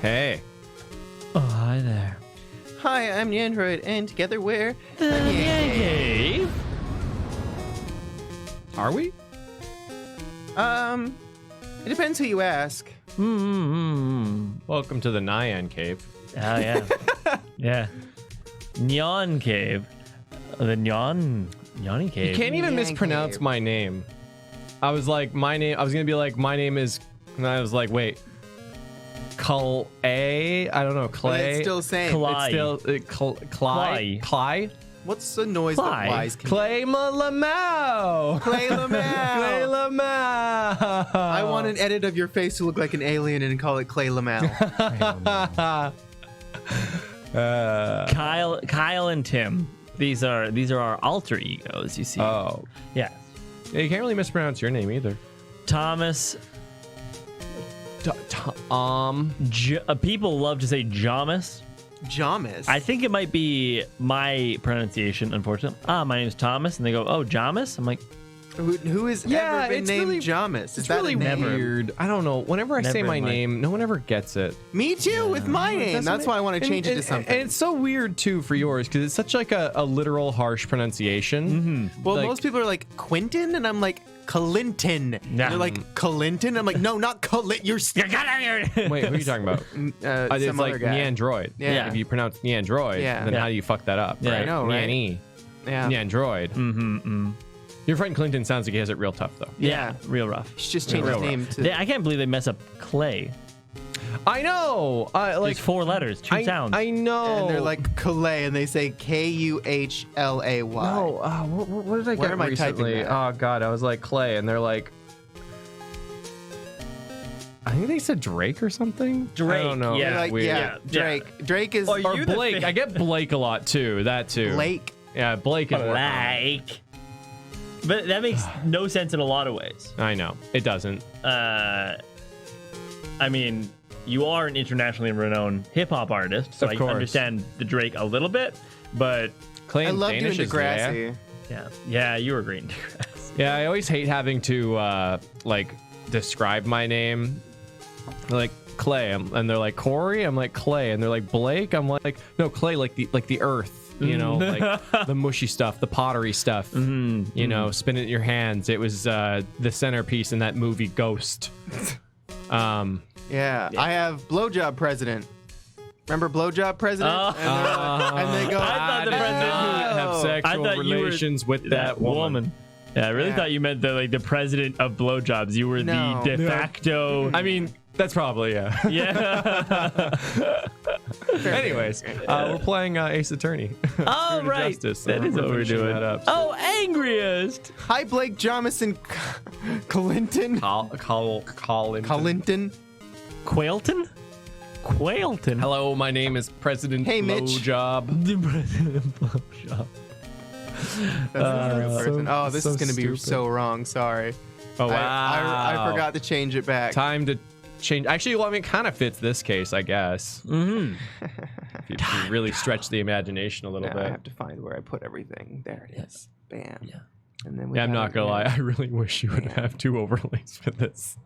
Hey. Oh, hi there. Hi, I'm NyanDroid, and together we're The NyanCave. Are we? It depends who you ask. Welcome to the Nyan Cave. Oh, yeah. Yeah. NyanCave. The Nyani Cave. You can't even Nyan mispronounce Cave. my name. I was like, my name. I was gonna be like, my name is, and I was like, wait, Clay. I don't know, But Clay. it's still saying. Cly. It's still Clay. Clay. What's the noise Cly. that Y's can Clay Malamau. Clay Lamau. Clay Lamau. I want an edit of your face to look like an alien and call it Clay Lamau. Kyle and Tim. These are our alter egos, you see. Oh. Yeah. Yeah, you can't really mispronounce your name either. Thomas. People love to say Jomus. Jamis. I think it might be my pronunciation, unfortunately. My name's Thomas, and they go, "Oh, Jamus." I'm like, Who has Yeah, ever been it's named really- Jamis? It's Is that really a name? weird. I don't know. Whenever I say Never my in life. name, no one ever gets it. Me too, with my name. Doesn't That's it? why I want to change it to something. And it's so weird too for yours because it's such like a literal harsh pronunciation. Well, Like- most people are like Quentin, and I'm like Clinton. Nah. They're like Clinton. I'm like, no, not Clinton. You're "Get out of here!" Wait, who are you talking about? It's some like other guy. NyanDroid. Yeah. If you pronounce NyanDroid, Yeah. then Yeah. how do you fuck that up? Yeah, right? I know, right? Nyan-E. Yeah. NyanDroid. Your friend Clinton sounds like he has it real tough though. Yeah, real rough. He should just change his Real name to. I can't believe they mess up Clay. I know. Like Like 4 letters, 2 sounds. I know. And they're like Calais, and they say Kuhlay. No, what did I Where get am I typing recently? that? Oh god, I was like Clay, and they're like, I think they said Drake or something. Drake, I don't know. yeah. They're like, Weird. yeah, Drake. Drake is Or Or You the Blake. fa- I get Blake a lot too. That too. Blake. Yeah, Blake is more common. Like. But that makes no sense in a lot of ways. I know it doesn't. I mean, you are an internationally renowned hip hop artist, so Of I course. understand the Drake a little bit. But Clay I and love Danish doing is Degrassi. yeah, you were green. Yeah, I always hate having to like describe my name. They're like Clay, and they're like Corey. I'm like Clay, and they're like Blake. I'm like no Clay, like the earth. You know, like the mushy stuff, the pottery stuff. You know, spin it in your hands. It was the centerpiece in that movie Ghost. Yeah, I have Blowjob President. Remember Blowjob President? And they go, I thought the president would have Oh. sexual I thought you were relations with that woman. Yeah, I really Yeah. thought you meant the president of blowjobs. You were No. the de facto. I mean, that's probably yeah. Yeah. Anyways, we're playing Ace Attorney. All Spirit of right. Justice. That is what we're finishing doing. that up. Oh, angriest. Hi, Blake Jamison Clinton. Colin. Clinton. Quailton? Quailton. Hello, my name is President Hey, Mitch. Blowjob. The president of blowjob. That's not a real person. so- Oh, this so is going to be stupid. so wrong. Sorry. Oh wow! I forgot to change it back. Time to change. Actually, well, I mean, it kind of fits this case, I guess. Mm-hmm. If you really stretch the imagination a little Now I bit. have to find where I put everything. There it is. Bam. Yeah. And then we Yeah, I'm got not it gonna lie. here. I really wish you would Man. have 2 overlays for this.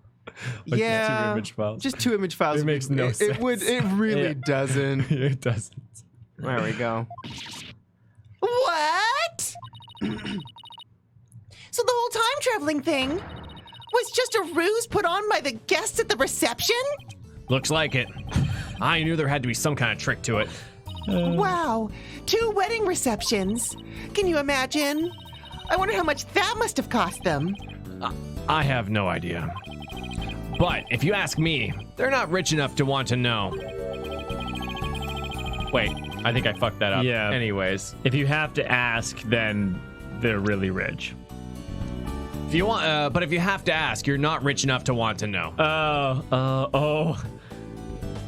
Like Yeah, the 2 image files. Just 2 image files. It makes no It sense. would. It really Yeah. doesn't. It doesn't. There we go. What? So the whole time traveling thing was just a ruse put on by the guests at the reception? Looks like it. I knew there had to be some kind of trick to it. Wow, 2 wedding receptions. Can you imagine? I wonder how much that must have cost them. I have no idea. But if you ask me, they're not rich enough to want to know. Wait, I think I fucked that up. Yeah. Anyways, If you have to ask, then they're really rich. if you want, but if you have to ask, you're not rich enough to want to know. Oh.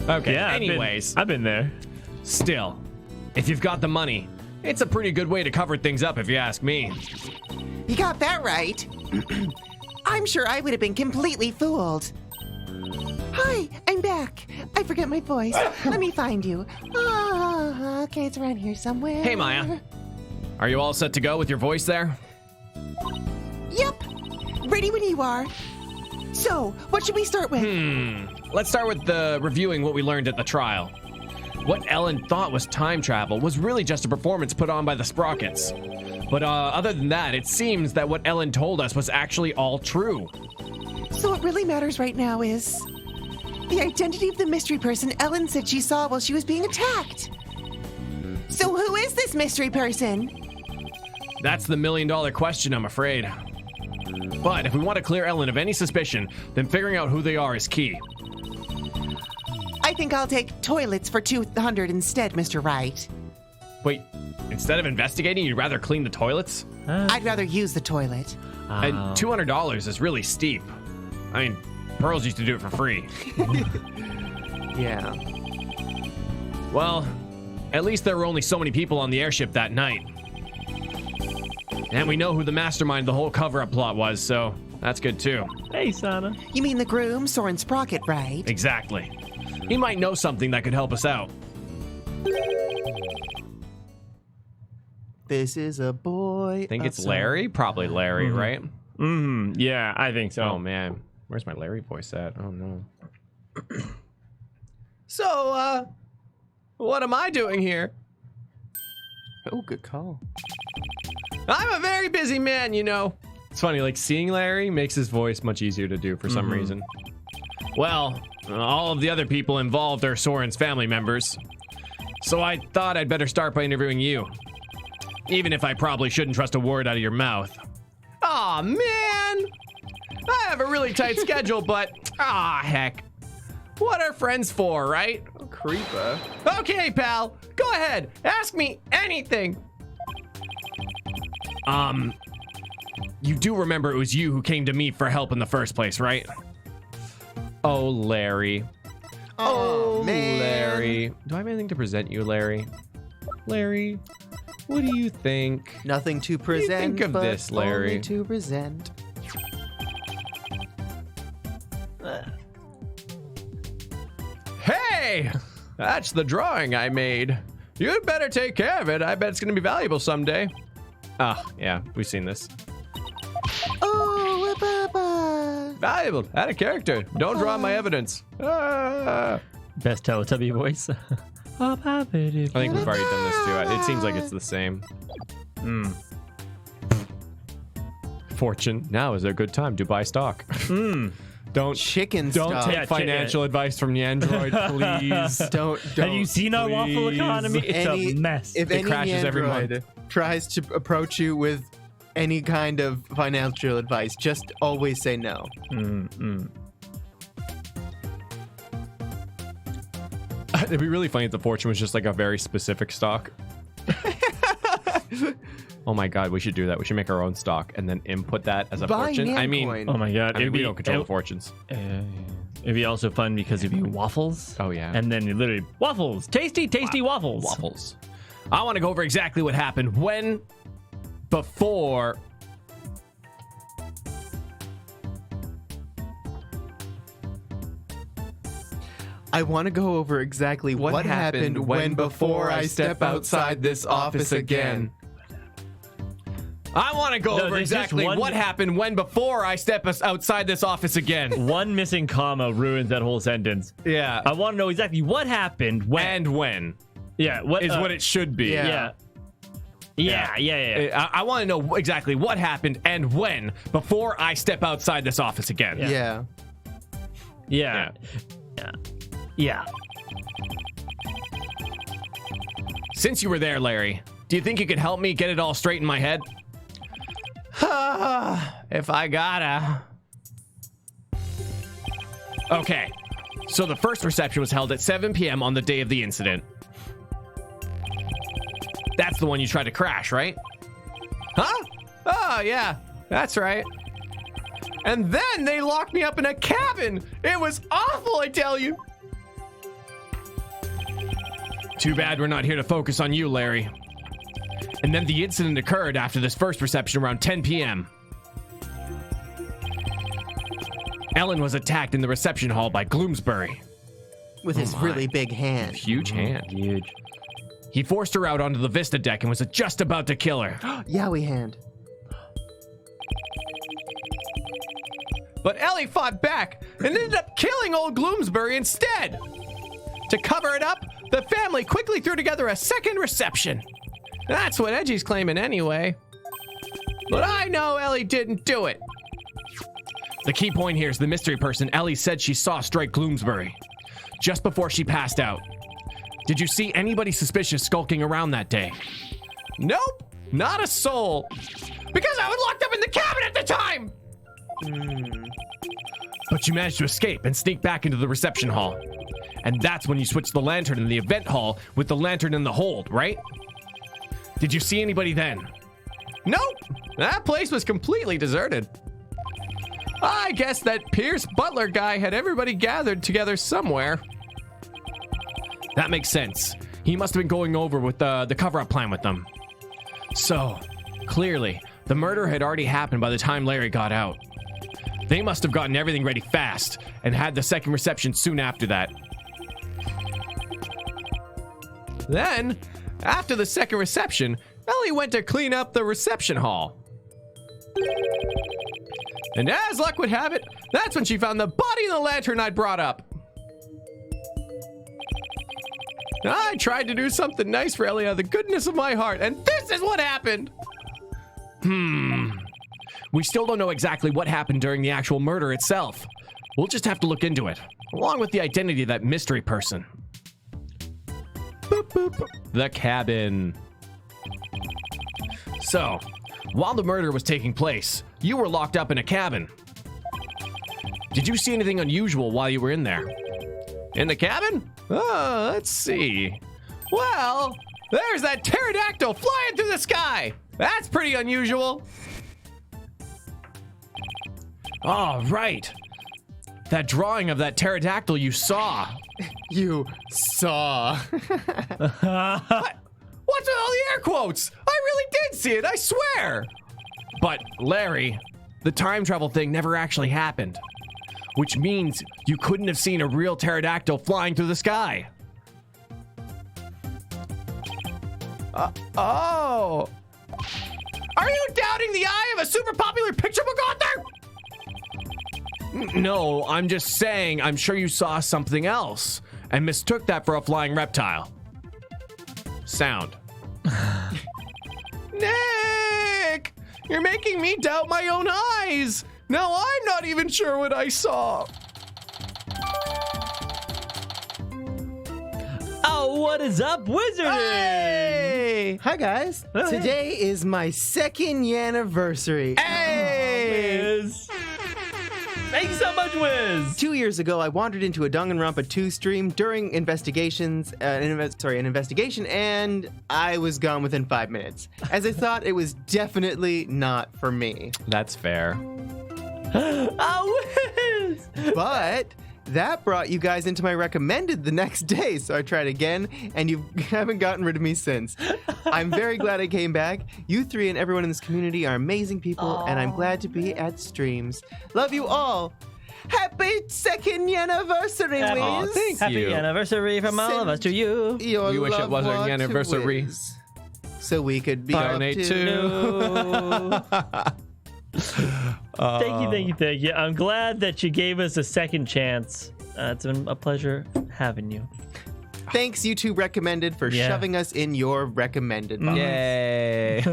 Okay. Yeah. Anyways, I've been there. still, if you've got the money, it's a pretty good way to cover things up, if you ask me. You got that right. I'm sure I would have been completely fooled. Hi, I'm back. I forget my voice. Let me find you. Okay, it's around here somewhere. Hey, Maya. Are you all set to go with your voice there? Yep. Ready when you are. So, what should we start with? Let's start with reviewing what we learned at the trial. What Ellen thought was time travel was really just a performance put on by the Sprockets. But other than that, it seems that what Ellen told us was actually all true. So what really matters right now is the identity of the mystery person Ellen said she saw while she was being attacked. So who is this mystery person? That's the million-dollar question, I'm afraid. But if we want to clear Ellen of any suspicion, then figuring out who they are is key. I think I'll take toilets for 200 instead, Mr. Wright. Wait, instead of investigating, you'd rather clean the toilets? I'd rather use the toilet. And $200 is really steep. I mean, Pearls used to do it for free. Yeah. Well, at least there were only so many people on the airship that night. And we know who the mastermind of the whole cover-up plot was, so that's good too. Hey, Sana. You mean the groom, Soren Sprocket, right? Exactly. He might know something that could help us out. This is a boy. I think it's Larry? Probably Larry, right? Yeah, I think so. Oh, man. Where's my Larry voice at? Oh, no. So, what am I doing here? Oh, good call. I'm a very busy man, you know. It's funny, like, seeing Larry makes his voice much easier to do for some reason. Well, all of the other people involved are Soren's family members. So I thought I'd better start by interviewing you. Even if I probably shouldn't trust a word out of your mouth. Aw, man. I have a really tight schedule, but heck. What are friends for, right? Oh, creeper. Okay, pal. Go ahead. Ask me anything. You do remember it was you who came to me for help in the first place, right? Oh, Larry. Oh, man. Larry. Do I have anything to present you, Larry? Larry, what do you think? Nothing to present. think of but this, Larry? Only to present. Hey, that's the drawing I made. You'd better take care of it. I bet it's going to be valuable someday. Ah, yeah, we've seen this. Oh, Papa. Valuable. Add a character. Don't draw my evidence. Best Teletubby voice. I think we've already done this too. It seems like it's the same. Fortune. Now is a good time to buy stock. Don't Chicken don't stuff. take Yeah, financial advice from Nyandroid, please. Don't. Have you seen our waffle please. economy? It's a mess. If It any crashes every android tries to approach you with any kind of financial advice, just always say no. It'd be really funny if the Fortune was just like a very specific stock. Oh my god, we should do that. We should make our own stock and then input that as a Buy fortune. Nyan I mean, coin. Oh my god. I mean, we don't control the fortunes. It'd be also fun because it'd be waffles. Oh, yeah. And then you literally, waffles. Tasty, tasty waffles. Waffles. I want to go over exactly what happened when, before. I want to go over exactly what happened when before I step outside this office again. I want to go No, over there's just exactly one- what happened when before I step outside this office again. One missing comma ruins that whole sentence. Yeah. I want to know exactly what happened when. And when Yeah, what is what it should be. Yeah. Yeah. I want to know exactly what happened and when before I step outside this office again. Yeah. Yeah. Since you were there, Larry, do you think you could help me get it all straight in my head? If I gotta. Okay. So the first reception was held at 7 p.m. on the day of the incident. That's the one you tried to crash, right? Huh? Oh, yeah. That's right. And then they locked me up in a cabin. It was awful, I tell you. Too bad we're not here to focus on you, Larry. And then the incident occurred after this first reception around 10 p.m. Ellen was attacked in the reception hall by Gloomsbury. With his really big hand. Huge hand. Huge. He forced her out onto the Vista deck and was just about to kill her. Yowie hand. But Ellie fought back and ended up killing old Gloomsbury instead. To cover it up, the family quickly threw together a second reception. That's what Edgy's claiming anyway. But I know Ellie didn't do it. The key point here is the mystery person Ellie said she saw strike Gloomsbury just before she passed out. Did you see anybody suspicious skulking around that day? Nope, not a soul. Because I was locked up in the cabin at the time! But you managed to escape and sneak back into the reception hall. And that's when you switched the lantern in the event hall with the lantern in the hold, right? Did you see anybody then? Nope, that place was completely deserted. I guess that Pierce Butler guy had everybody gathered together somewhere. That makes sense. He must have been going over with the cover-up plan with them. So, clearly, the murder had already happened by the time Larry got out. They must have gotten everything ready fast and had the second reception soon after that. Then, after the second reception, Ellie went to clean up the reception hall. And as luck would have it, that's when she found the body and the lantern I'd brought up. I tried to do something nice for Ellie out of the goodness of my heart, and this is what happened. We still don't know exactly what happened during the actual murder itself. We'll just have to look into it, along with the identity of that mystery person. Boop, boop. The cabin. So, while the murder was taking place, you were locked up in a cabin. Did you see anything unusual while you were in there? In the cabin? Oh, let's see. Well, there's that pterodactyl flying through the sky. That's pretty unusual. Oh, right. That drawing of that pterodactyl you saw. You saw. What? What's with all the air quotes? I really did see it, I swear. But, Larry, the time travel thing never actually happened. Which means you couldn't have seen a real pterodactyl flying through the sky. Oh. Are you doubting the eye of a super popular picture book author? No, I'm just saying I'm sure you saw something else and mistook that for a flying reptile. Sound. Nick! You're making me doubt my own eyes! Now I'm not even sure what I saw. Oh, what is up, Wizard? Hey! Hi, guys. Oh, hey. Today is my second anniversary. Hey! Wiz. Thank you so much, Wiz. 2 years ago, I wandered into a Danganronpa 2 stream during an investigation, and I was gone within 5 minutes, as I thought it was definitely not for me. That's fair. Oh, Wiz. But that brought you guys into my recommended the next day, so I tried again, and you haven't gotten rid of me since. I'm very glad I came back. You three and everyone in this community are amazing people, and I'm glad to be at streams. Love you all. Happy second anniversary, Wiz. Thank Happy you. anniversary from all of us to you. Your We wish it loved was our one to anniversary. Wiz, so we could be up Barney to... too. Thank you. I'm glad that you gave us a second chance. It's been a pleasure having you. Thanks, YouTube Recommended, for shoving us in your recommended box. Yay.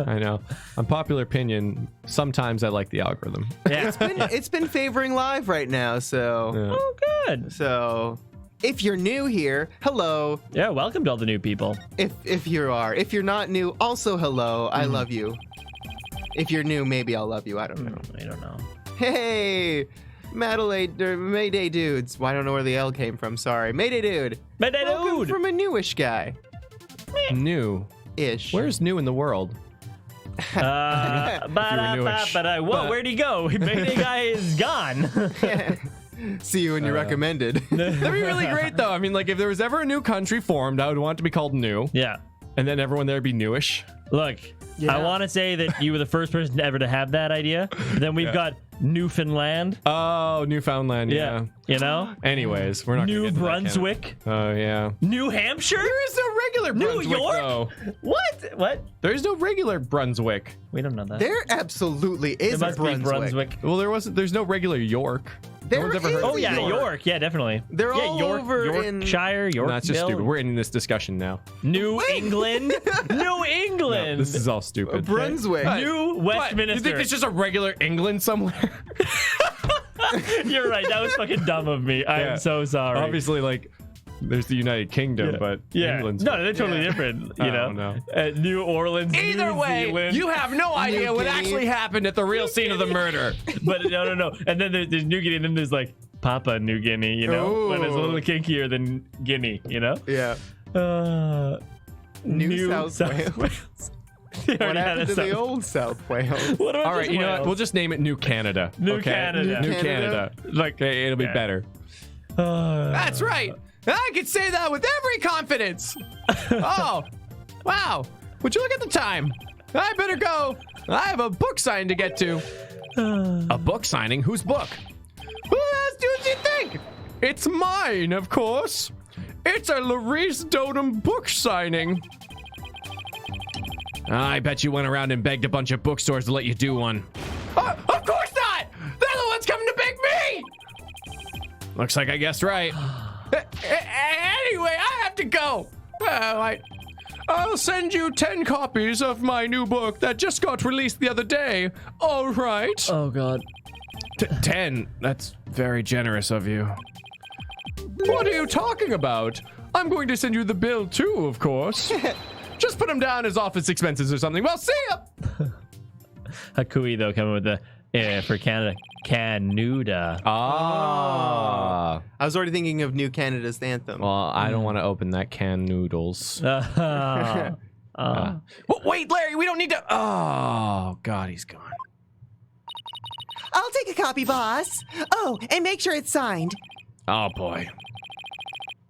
I know. Unpopular opinion, sometimes I like the algorithm. Yeah. It's been favoring live right now, so... Yeah. Oh, good. So, if you're new here, hello. Yeah, welcome to all the new people. If you are. If you're not new, also hello. I love you. If you're new, maybe I'll love you. I don't know. I don't know. Hey, Mayday dudes. Well, I don't know where the L came from. Sorry. Mayday dude. Mayday Welcome dude. from a newish guy. New. Ish. Where's new in the world? Whoa, where'd he go? Mayday guy is gone. See you when you're recommended. That'd be really great, though. I mean, like, if there was ever a new country formed, I would want it to be called New. Yeah. And then everyone there would be newish. Look, I want to say that you were the first person ever to have that idea. Then we've got Newfoundland. Oh, Newfoundland. Yeah. You know? Anyways, we're not gonna New get to that, Brunswick. Oh, yeah. New Hampshire? There is no regular New Brunswick, York? though. What? There's no regular Brunswick. We don't know that. There absolutely is There a must be Brunswick. Well, there's no regular York. There no one's ever is heard Oh of yeah, York. York. Yeah, definitely. They're yeah, all York, over in- Yorkshire, York. No, that's just stupid. We're ending this discussion now. New England. New England. This is all stupid. Brunswick. New What? Westminster. You think it's just a regular England somewhere? You're right. That was fucking dumb of me. I Yeah. am so sorry. Obviously, like, there's the United Kingdom, but Yeah. England's... No, they're totally different. You I know. don't know. New Orleans. Either New way, Zealand. you have no idea what Guinea. actually happened at the real scene of the murder. But no. And then there's New Guinea, and then there's like Papua New Guinea. You know, but it's a little kinkier than Guinea. You know. Yeah. New South Wales. They What already had happened a to the South- old South Wales? What about All right, just you know what? Wales? We'll just name it New Canada. New okay? Canada. New New Canada. Like, it'll be Yeah. better. That's right. I can say that with every confidence. Oh, wow. Would you look at the time? I better go. I have a book signing to get to. A book signing? Whose book? Who else do you think? It's mine, of course. It's a Larice Dotem book signing. I bet you went around and begged a bunch of bookstores to let you do one. Of course not! They're the ones coming to beg me! Looks like I guessed right. Anyway, I have to go. I'll send you 10 copies of my new book that just got released the other day. All right. Oh God. 10? That's very generous of you. What are you talking about? I'm going to send you the bill too, of course. Just put them down as office expenses or something. Well, see ya! Hakui though coming with the for Canada, Canuda. Ah. I was already thinking of New Canada's anthem. Well, I don't want to open that can noodles. Uh, Wait, Larry, we don't need to. Oh, God, he's gone. I'll take a copy, boss. Oh, and make sure it's signed. Oh, boy.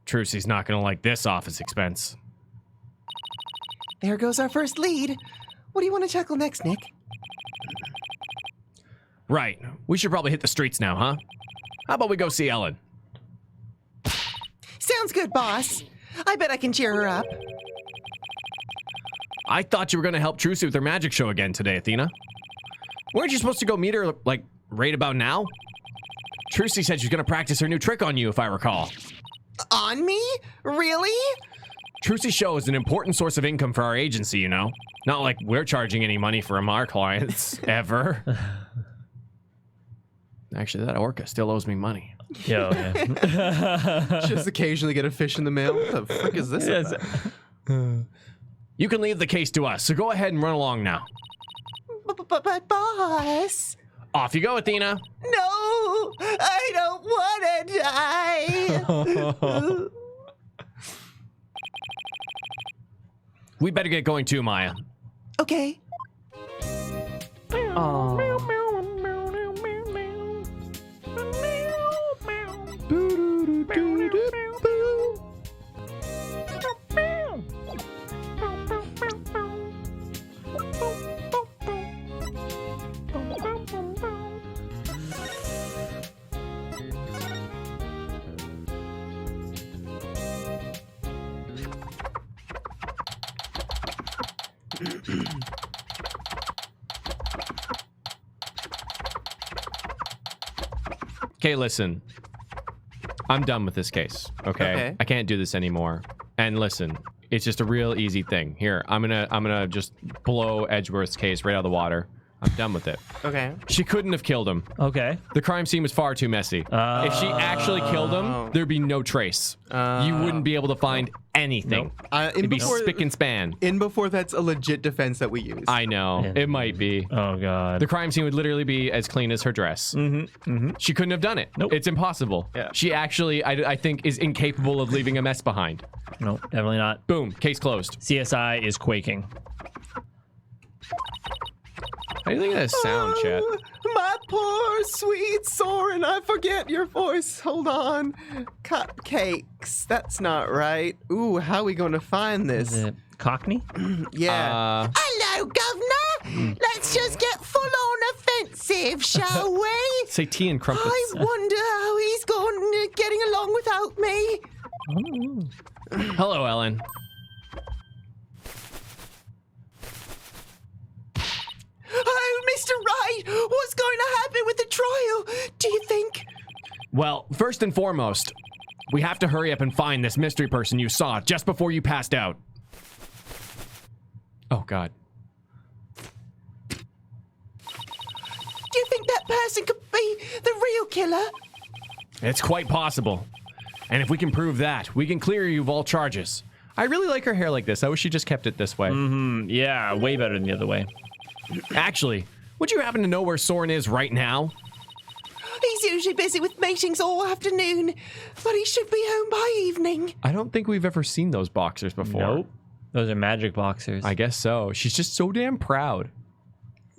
Trucy's not going to like this office expense. There goes our first lead. What do you want to tackle next, Nick? Right. We should probably hit the streets now, huh? How about we go see Ellen? Sounds good, boss. I bet I can cheer her up. I thought you were going to help Trucy with her magic show again today, Athena. Weren't you supposed to go meet her, like, right about now? Trucy said she's going to practice her new trick on you, if I recall. On me? Really? Trucy's show is an important source of income for our agency, you know? Not like we're charging any money from our clients, ever. Actually, that orca still owes me money. Yo, yeah. Just occasionally get a fish in the mail. What the frick is this about? You can leave the case to us, so go ahead and run along now. But boss. Off you go, Athena. No, I don't want to die. We better get going too, Maya. Okay. Okay, listen. I'm done with this case. Okay? I can't do this anymore. And listen, it's just a real easy thing. Here, I'm gonna just blow Edgeworth's case right out of the water. I'm done with it. Okay. She couldn't have killed him. Okay. The crime scene was far too messy. If she actually killed him, there'd be no trace. You wouldn't be able to find anything. It'd be spick and span. In before that's a legit defense that we use. I know. Yeah. It might be. Oh God. The crime scene would literally be as clean as her dress. She couldn't have done it. Nope. It's impossible. Yeah. She actually, I think, is incapable of leaving a mess behind. No, definitely not. Boom. Case closed. CSI is quaking. How do you think of that sound, chat? Oh, my poor sweet Soren, I forget your voice. Hold on. Cupcakes. That's not right. Ooh, how are we going to find Is this? it Cockney? Yeah. Hello, governor. Let's just get full on offensive impressive, shall we? Say tea and crumpets. I wonder how he's getting along without me. Hello, Ellen. Oh, Mr. Wright, what's going to happen with the trial, do you think? Well, first and foremost, we have to hurry up and find this mystery person you saw just before you passed out. Oh, God. Do you think that person could be the real killer? It's quite possible. And if we can prove that, we can clear you of all charges. I really like her hair like this. I wish she just kept it this way. Yeah, way better than the other way. Actually, would you happen to know where Soren is right now? He's usually busy with meetings all afternoon, but he should be home by evening. I don't think we've ever seen those boxers before. Nope. Those are magic boxers. I guess so. She's just so damn proud.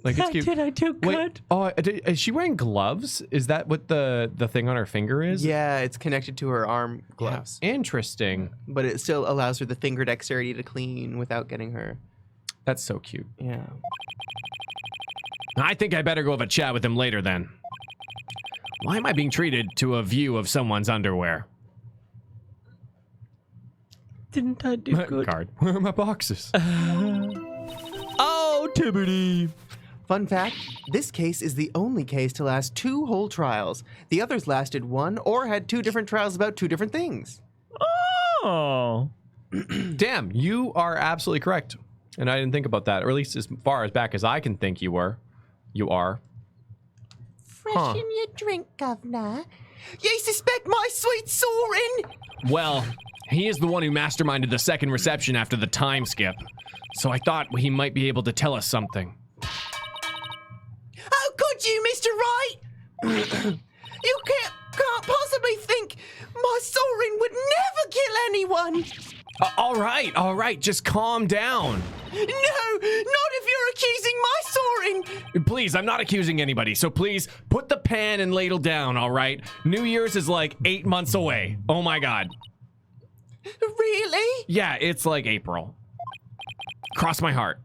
Like, it's cute. Did I do good? Wait, oh, is she wearing gloves? Is that what the thing on her finger is? Yeah, it's connected to her arm gloves. Interesting. But it still allows her the finger dexterity to clean without getting her. That's so cute. Yeah. I think I better go have a chat with him later then. Why am I being treated to a view of someone's underwear? Didn't I do good? Card. Where are my boxes? Oh, Tibbity. Fun fact, this case is the only case to last 2 whole trials. The others lasted 1 or had 2 different trials about 2 different things. Oh. Damn, you are absolutely correct. And I didn't think about that, or at least as far as back as I can think you were. You are. Freshen your drink, Governor. You suspect my sweet Soren? Well, he is the one who masterminded the second reception after the time skip. So I thought he might be able to tell us something. How could you, Mr. Wright? You can't possibly think my Soren would never kill anyone. All right, just calm down. No, not if you're accusing my Soren. Please, I'm not accusing anybody, so please put the pan and ladle down, all right? New Year's is like 8 months away. Oh my God. Really? Yeah, it's like April. Cross my heart.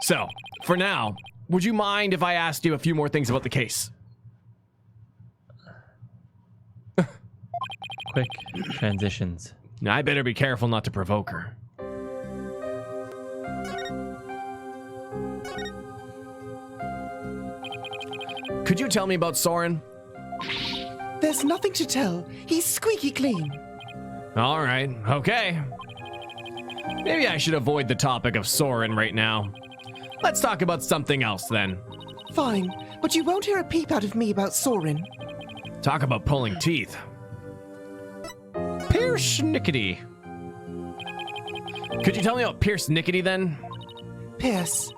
So, for now, would you mind if I asked you a few more things about the case? Quick transitions. Now, I better be careful not to provoke her. Could you tell me about Soren? There's nothing to tell. He's squeaky clean. All right, okay. Maybe I should avoid the topic of Soren right now. Let's talk about something else then. Fine, but you won't hear a peep out of me about Soren. Talk about pulling teeth. Pierce Nickety. Could you tell me about Pierce Nickety then? Pierce.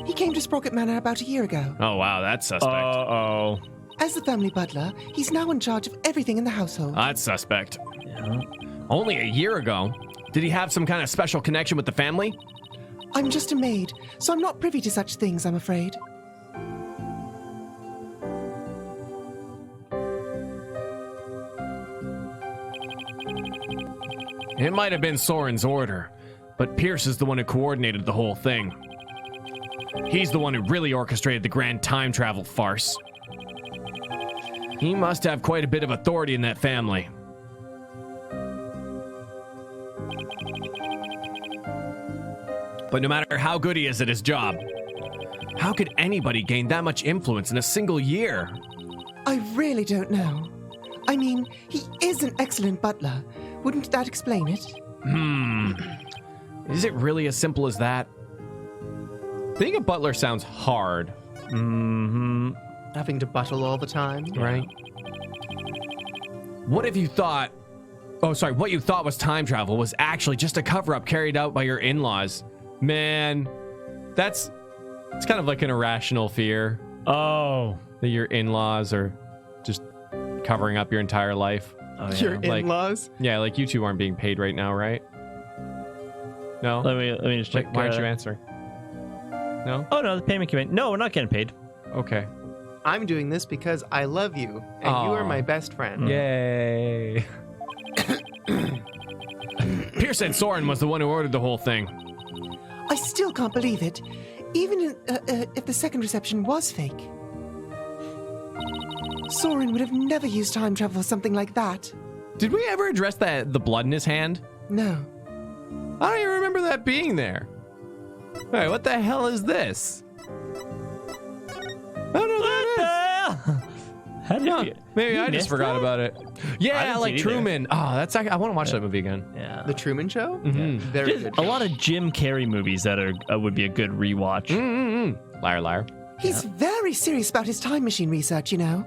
He came to Sprocket Manor about a year ago. Oh wow, that's suspect. Uh-oh. As the family butler, he's now in charge of everything in the household. That's suspect. Yeah. Only a year ago. Did he have some kind of special connection with the family? I'm just a maid, so I'm not privy to such things, I'm afraid. It might have been Soren's order, but Pierce is the one who coordinated the whole thing. He's the one who really orchestrated the grand time travel farce. He must have quite a bit of authority in that family. But no matter how good he is at his job, how could anybody gain that much influence in a single year? I really don't know. I mean, he is an excellent butler. Wouldn't that explain it? Is it really as simple as that? Being a butler sounds hard. Having to buttle all the time. Right? What if you thought... Oh, sorry, what you thought was time travel was actually just a cover-up carried out by your in-laws? Man, it's kind of like an irrational fear Oh. that your in-laws are just covering up your entire life. Oh, yeah. Your Like- in-laws? Yeah, like you two aren't being paid right now, right? No? Let me just check. Why aren't you answering? No? Oh no, the payment came in. No, we're not getting paid. Okay. I'm doing this because I love you, and you are Aw. my best friend. Yay. Pierce said Soren was the one who ordered the whole thing. I still can't believe it. Even if the second reception was fake, Sauron would have never used time travel for something like that. Did we ever address the blood in his hand? No. I don't even remember that being there. Wait, what the hell is this? I don't know what that is. How did Huh, you, maybe you I just missed forgot that? about it. I Yeah, didn't like see it either. Truman. Oh, that's I want to watch that movie again. Yeah. The Truman Show? Mhm. Very Just good. a lot of Jim Carrey movies that are would be a good rewatch. Mm-hmm. Liar, liar. He's very serious about his time machine research, you know.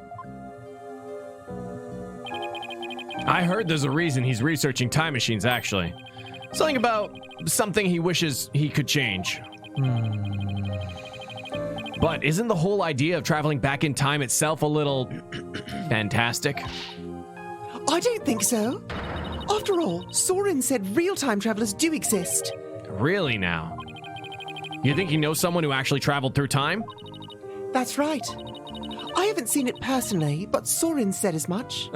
I heard there's a reason he's researching time machines, actually. Something about something he wishes he could change. But isn't the whole idea of traveling back in time itself a little fantastic? I don't think so. After all, Sauron said real time travelers do exist. Really now? You think he knows someone who actually traveled through time? That's right. I haven't seen it personally, but Sauron said as much.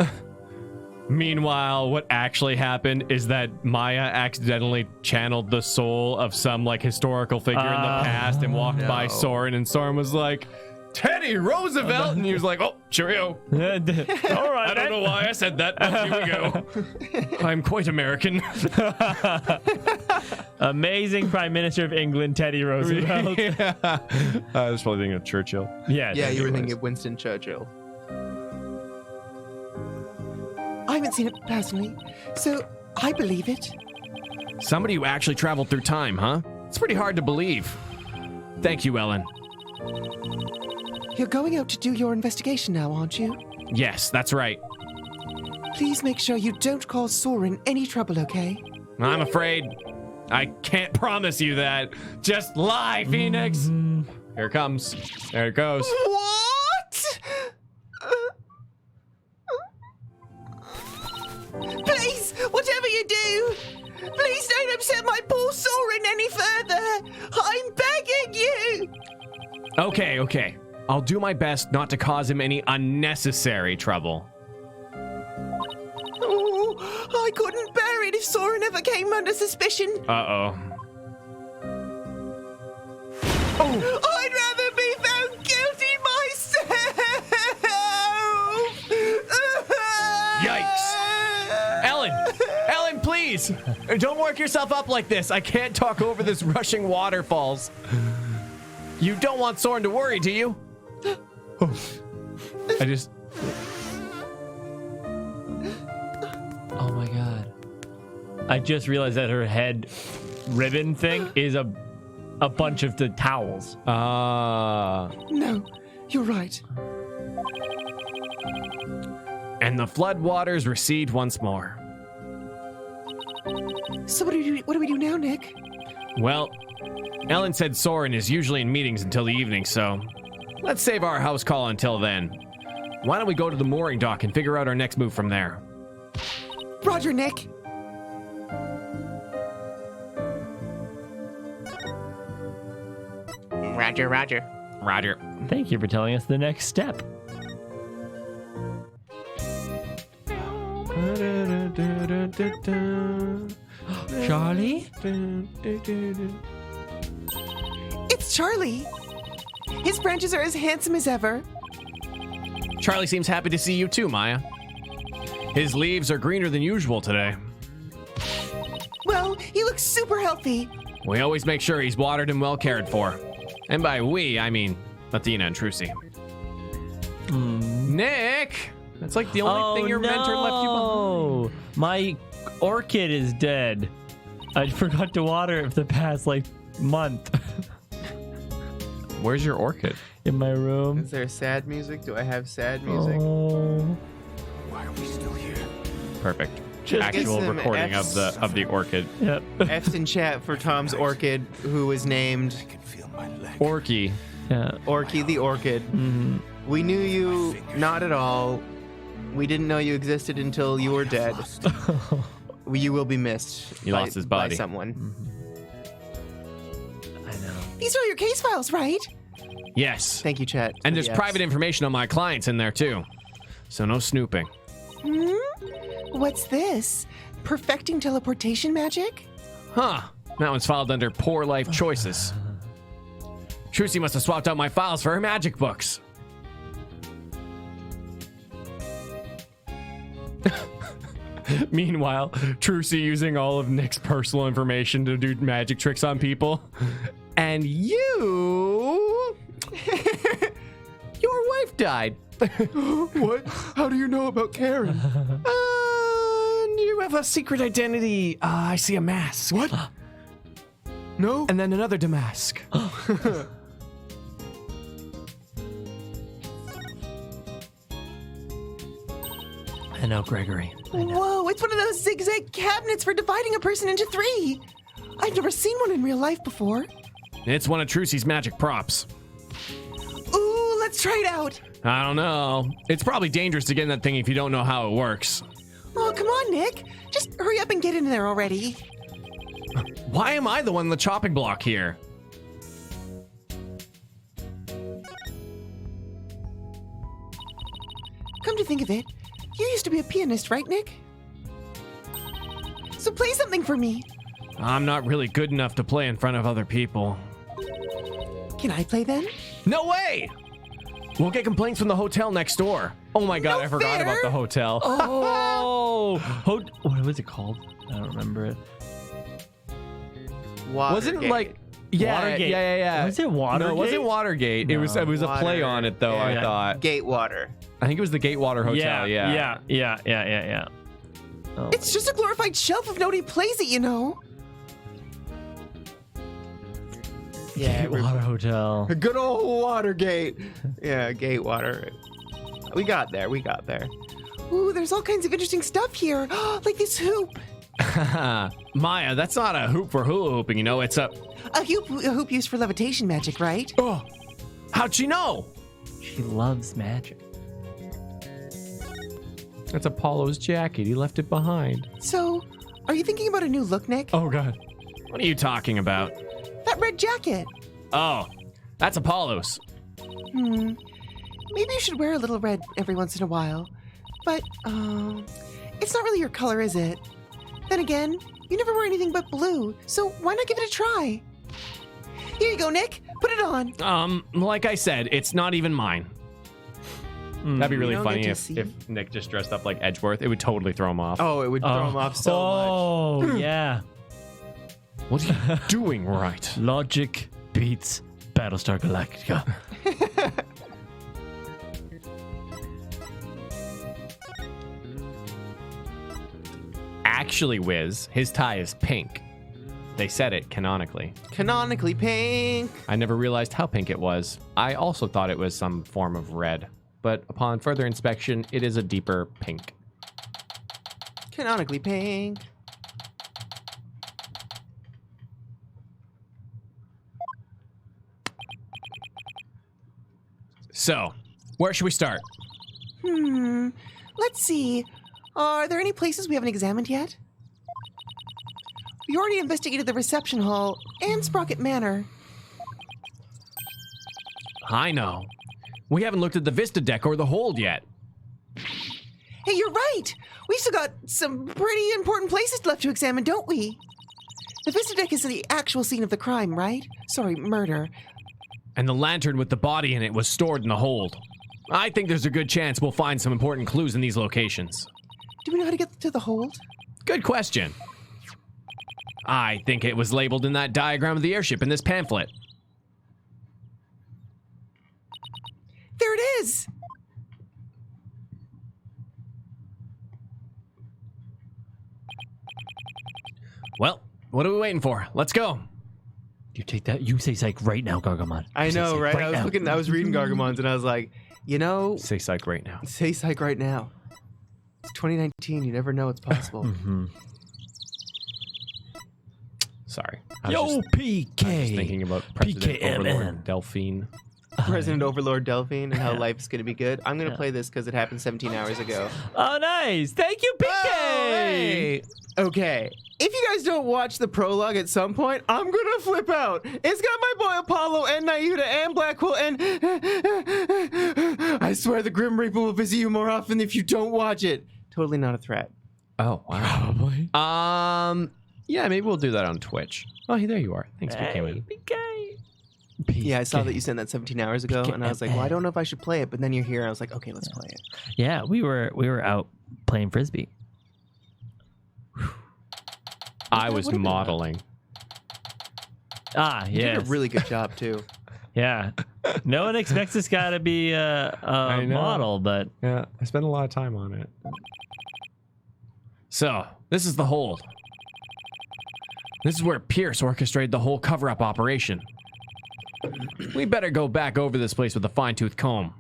Meanwhile, what actually happened is that Maya accidentally channeled the soul of some like historical figure in the past and walked by Sauron, and Sauron was like, Teddy Roosevelt, and he was like, oh, cheerio. All right. I don't know why I said that, but here we go. I'm quite American. Amazing Prime Minister of England, Teddy Roosevelt. Yeah. I was probably thinking of Churchill. Yeah, Yeah, you were anyways. thinking of Winston Churchill. I haven't seen it personally, so I believe it. Somebody who actually traveled through time, huh? It's pretty hard to believe. Thank you, Ellen. You're going out to do your investigation now, aren't you? Yes, that's right. Please make sure you don't cause Sauron any trouble, okay? I'm afraid I can't promise you that. Just lie, Phoenix. Here it comes. There it goes. What? Please, whatever you do, please don't upset my poor Sauron any further. I'm begging you. Okay. I'll do my best not to cause him any unnecessary trouble. Oh, I couldn't bear it if Sauron ever came under suspicion. Uh-oh. I'd rather be found guilty myself. Yikes. Ellen, please. Don't work yourself up like this. I can't talk over this rushing waterfalls. You don't want Sauron to worry, do you? I just... Oh my god. I just realized that her head ribbon thing is a bunch of the towels. No, you're right. And the floodwaters recede once more. So what do we do now, Nick? Well, Ellen said Sauron is usually in meetings until the evening, so let's save our house call until then. Why don't we go to the mooring dock and figure out our next move from there? Roger, Nick. Roger. Thank you for telling us the next step. Charlie? It's Charlie. His branches are as handsome as ever. Charlie seems happy to see you too, Maya. His leaves are greener than usual today. Well, he looks super healthy. We always make sure he's watered and well cared for. And by we, I mean Athena and Trucy. Nick! That's like the only thing your mentor left you behind. My orchid is dead. I forgot to water it for the past month Where's your orchid? in my room. Is there sad music? Do I have sad music? Oh. Perfect. Just Actual get some recording Fs. of the orchid. Yep. F's in chat for Tom's orchid, who was named Orky. Yeah. Orky the Orchid. Mhm. We knew you not at all. We didn't know you existed until you were dead. You will be missed. He lost his body. by someone. I know. These are your case files, right? Yes. Thank you, chat. And for there's the private Fs. information on my clients in there too. So no snooping. What's this? Perfecting teleportation magic? Huh. That one's filed under poor life choices. Trucy must have swapped out my files for her magic books. Meanwhile, Trucy using all of Nick's personal information to do magic tricks on people. And you... Your wife died. What? How do you know about Karen? You have a secret identity. I see a mask. What? No? And then another damask. I know, Gregory. Whoa, it's one of those zigzag cabinets for dividing a person into 3. I've never seen one in real life before. It's one of Trucy's magic props. Ooh, let's try it out. I don't know. It's probably dangerous to get in that thing if you don't know how it works. Oh, come on, Nick. Just hurry up and get in there already. Why am I the one on the chopping block here? Come to think of it, you used to be a pianist, right, Nick? So play something for me. I'm not really good enough to play in front of other people. Can I play then? No way! We'll get complaints from the hotel next door. Oh my god, No I forgot fair. about the hotel. Oh, what was it called? I don't remember it. Wasn't it like... Yeah, Watergate. yeah. Was it Watergate? No, it wasn't Watergate. It was a play on it though, I thought. Gatewater. I think it was the Gatewater Hotel, yeah. Yeah. Oh, It's just a glorified shelf if nobody plays it, you know. Yeah, Water Hotel. good old Watergate. Yeah, Gatewater. We got there. Ooh, there's all kinds of interesting stuff here. Like this hoop. Maya, that's not a hoop for hula hooping, you know, it's a... A hoop used for levitation magic, right? Oh, how'd she know? She loves magic. That's Apollo's jacket. He left it behind. So, are you thinking about a new look, Nick? Oh god. What are you talking about? That red jacket. Oh, that's Apollo's. Maybe you should wear a little red every once in a while. But, it's not really your color, is it? Then again, you never wear anything but blue, so why not give it a try? Here you go, Nick. Put it on. Like I said, it's not even mine. That'd be really don't funny get to if, see. if Nick just dressed up like Edgeworth. It would totally throw him off. Oh, it would throw him off so much. Oh, yeah. What are you doing right? Logic beats Battlestar Galactica. Actually, Wiz, his tie is pink. They said it canonically. Canonically pink. I never realized how pink it was. I also thought it was some form of red, but upon further inspection, it is a deeper pink. Canonically pink. So, where should we start? Let's see. Are there any places we haven't examined yet? We already investigated the reception hall and Sprocket Manor. I know. We haven't looked at the Vista deck or the hold yet. Hey, you're right. We've still got some pretty important places left to examine, don't we? The Vista deck is the actual scene of the crime, right? Sorry, murder. And the lantern with the body in it was stored in the hold. I think there's a good chance we'll find some important clues in these locations. Do we know how to get to the hold? Good question. I think it was labeled in that diagram of the airship in this pamphlet. There it is! Well, what are we waiting for? Let's go. You take that. You say psych right now, Gargamon. I know, Say right? psych now. I was reading Gargamons and I was like, you know, Say psych right now. say psych right now. It's 2019. You never know what's possible. Sorry. Yo, PK. I was just thinking about President PKMN. Overlord Delphine. President Overlord Delphine and how life's going to be good. I'm going to play this because it happened 17 hours ago. Oh, nice. Thank you, PK. Okay. If you guys don't watch the prologue at some point, I'm going to flip out. It's got my boy Apollo and Nayuta and Blackwell and... I swear the Grim Reaper will visit you more often if you don't watch it. Totally not a threat. Oh, wow. Probably. Yeah, maybe we'll do that on Twitch. Oh, hey, there you are. Thanks for Hey, coming. PK. Yeah, I saw that you sent that 17 hours ago, and I was like, well, I don't know if I should play it, but then you're here. I was like, okay, let's play it. Yeah, we were out playing frisbee. I was modeling. You did a yes. really good job, too. Yeah. No one expects this guy to be a model, but Yeah, I spent a lot of time on it. So, this is the hold. This is where Pierce orchestrated the whole cover-up operation. We better go back over this place with a fine-tooth comb.